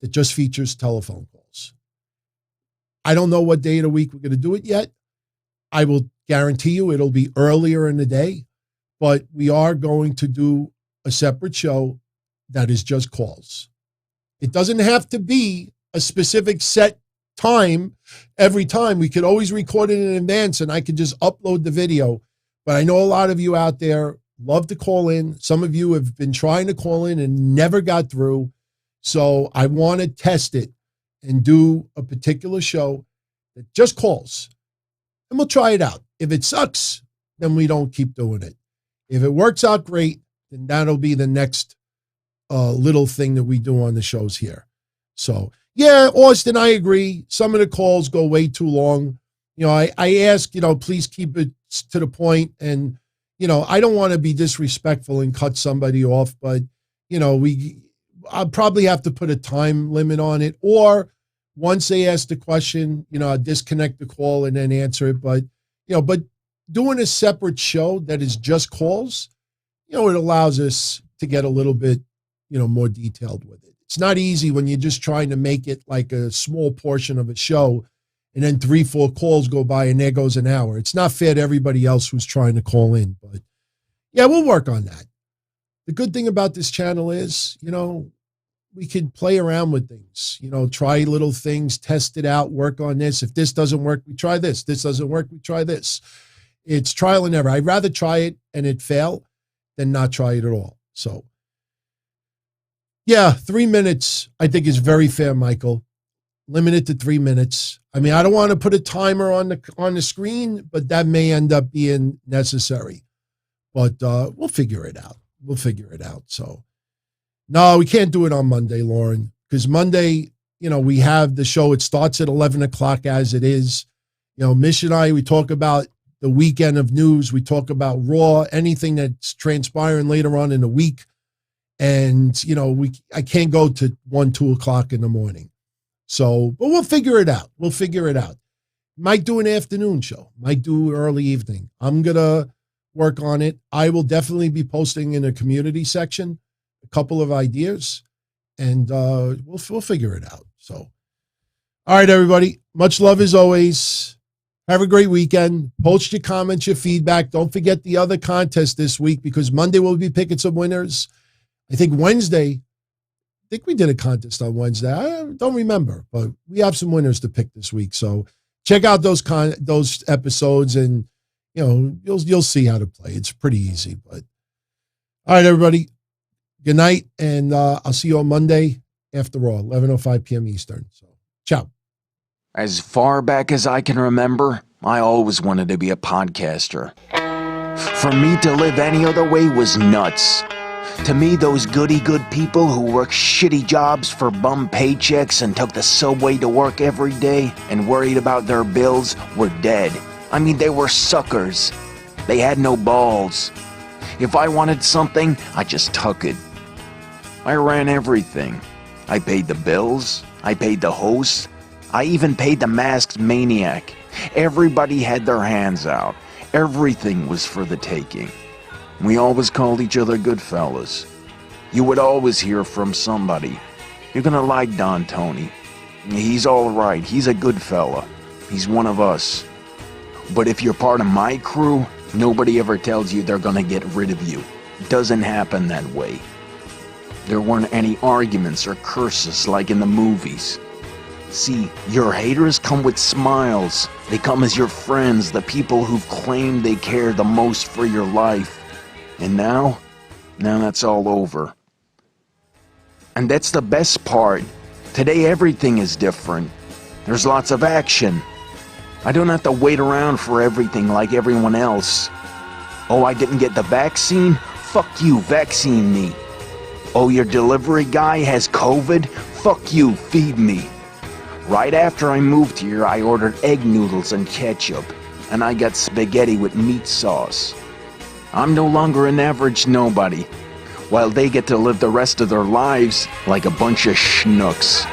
that just features telephone calls. I don't know what day of the week we're going to do it yet. I will guarantee you it'll be earlier in the day, but we are going to do a separate show that is just calls. It doesn't have to be a specific set time every time. We could always record it in advance and I could just upload the video. But I know a lot of you out there love to call in. Some of you have been trying to call in and never got through. So I want to test it and do a particular show that just calls. And we'll try it out. If it sucks, then we don't keep doing it. If it works out great, then that'll be the next little thing that we do on the shows here. So, yeah, Austin, I agree. Some of the calls go way too long. I ask, please keep it to the point. And, I don't want to be disrespectful and cut somebody off, but, I'll probably have to put a time limit on it. Or once they ask the question, I'll disconnect the call and then answer it. But, but doing a separate show that is just calls, it allows us to get a little bit, more detailed with it. It's not easy when you're just trying to make it like a small portion of a show and then 3-4 calls go by and there goes an hour. It's not fair to everybody else who's trying to call in, but yeah, we'll work on that. The good thing about this channel is, we could play around with things, try little things, test it out, work on this. If this doesn't work, we try this. This doesn't work, we try this. It's trial and error. I'd rather try it and it fail than not try it at all. So, yeah, 3 minutes, I think is very fair, Michael. Limit it to 3 minutes. I mean, I don't want to put a timer on the screen, but that may end up being necessary. But we'll figure it out. So, no, we can't do it on Monday, Lauren, because Monday, we have the show. It starts at 11 o'clock as it is. Mish and I, we talk about the weekend of news. We talk about Raw, anything that's transpiring later on in the week. And, I can't go to 1, 2 o'clock in the morning. So, but we'll figure it out. Might do an afternoon show. Might do early evening. I'm going to work on it. I will definitely be posting in a community section a couple of ideas, and we'll figure it out. So, all right, everybody. Much love as always. Have a great weekend. Post your comments, your feedback. Don't forget the other contest this week because Monday we'll be picking some winners. I think Wednesday, we did a contest on Wednesday. I don't remember, but we have some winners to pick this week. So check out those episodes and, you'll see how to play. It's pretty easy. But all right, everybody. Good night, and I'll see you on Monday after Raw, 11:05 p.m. Eastern. So, ciao. As far back as I can remember, I always wanted to be a podcaster. For me to live any other way was nuts. To me, those goody-good people who worked shitty jobs for bum paychecks and took the subway to work every day and worried about their bills were dead. I mean, they were suckers. They had no balls. If I wanted something, I just took it. I ran everything. I paid the bills. I paid the hosts. I even paid the masked maniac. Everybody had their hands out. Everything was for the taking. We always called each other good fellas. You would always hear from somebody. You're gonna like Don Tony. He's alright. He's a good fella. He's one of us. But if you're part of my crew, nobody ever tells you they're gonna get rid of you. It doesn't happen that way. There weren't any arguments or curses like in the movies. See, your haters come with smiles. They come as your friends, the people who've claimed they care the most for your life. And now that's all over. And that's the best part. Today everything is different. There's lots of action. I don't have to wait around for everything like everyone else. Oh, I didn't get the vaccine? Fuck you, vaccine me. Oh, your delivery guy has COVID? Fuck you, feed me. Right after I moved here, I ordered egg noodles and ketchup, and I got spaghetti with meat sauce. I'm no longer an average nobody, while they get to live the rest of their lives like a bunch of schnooks.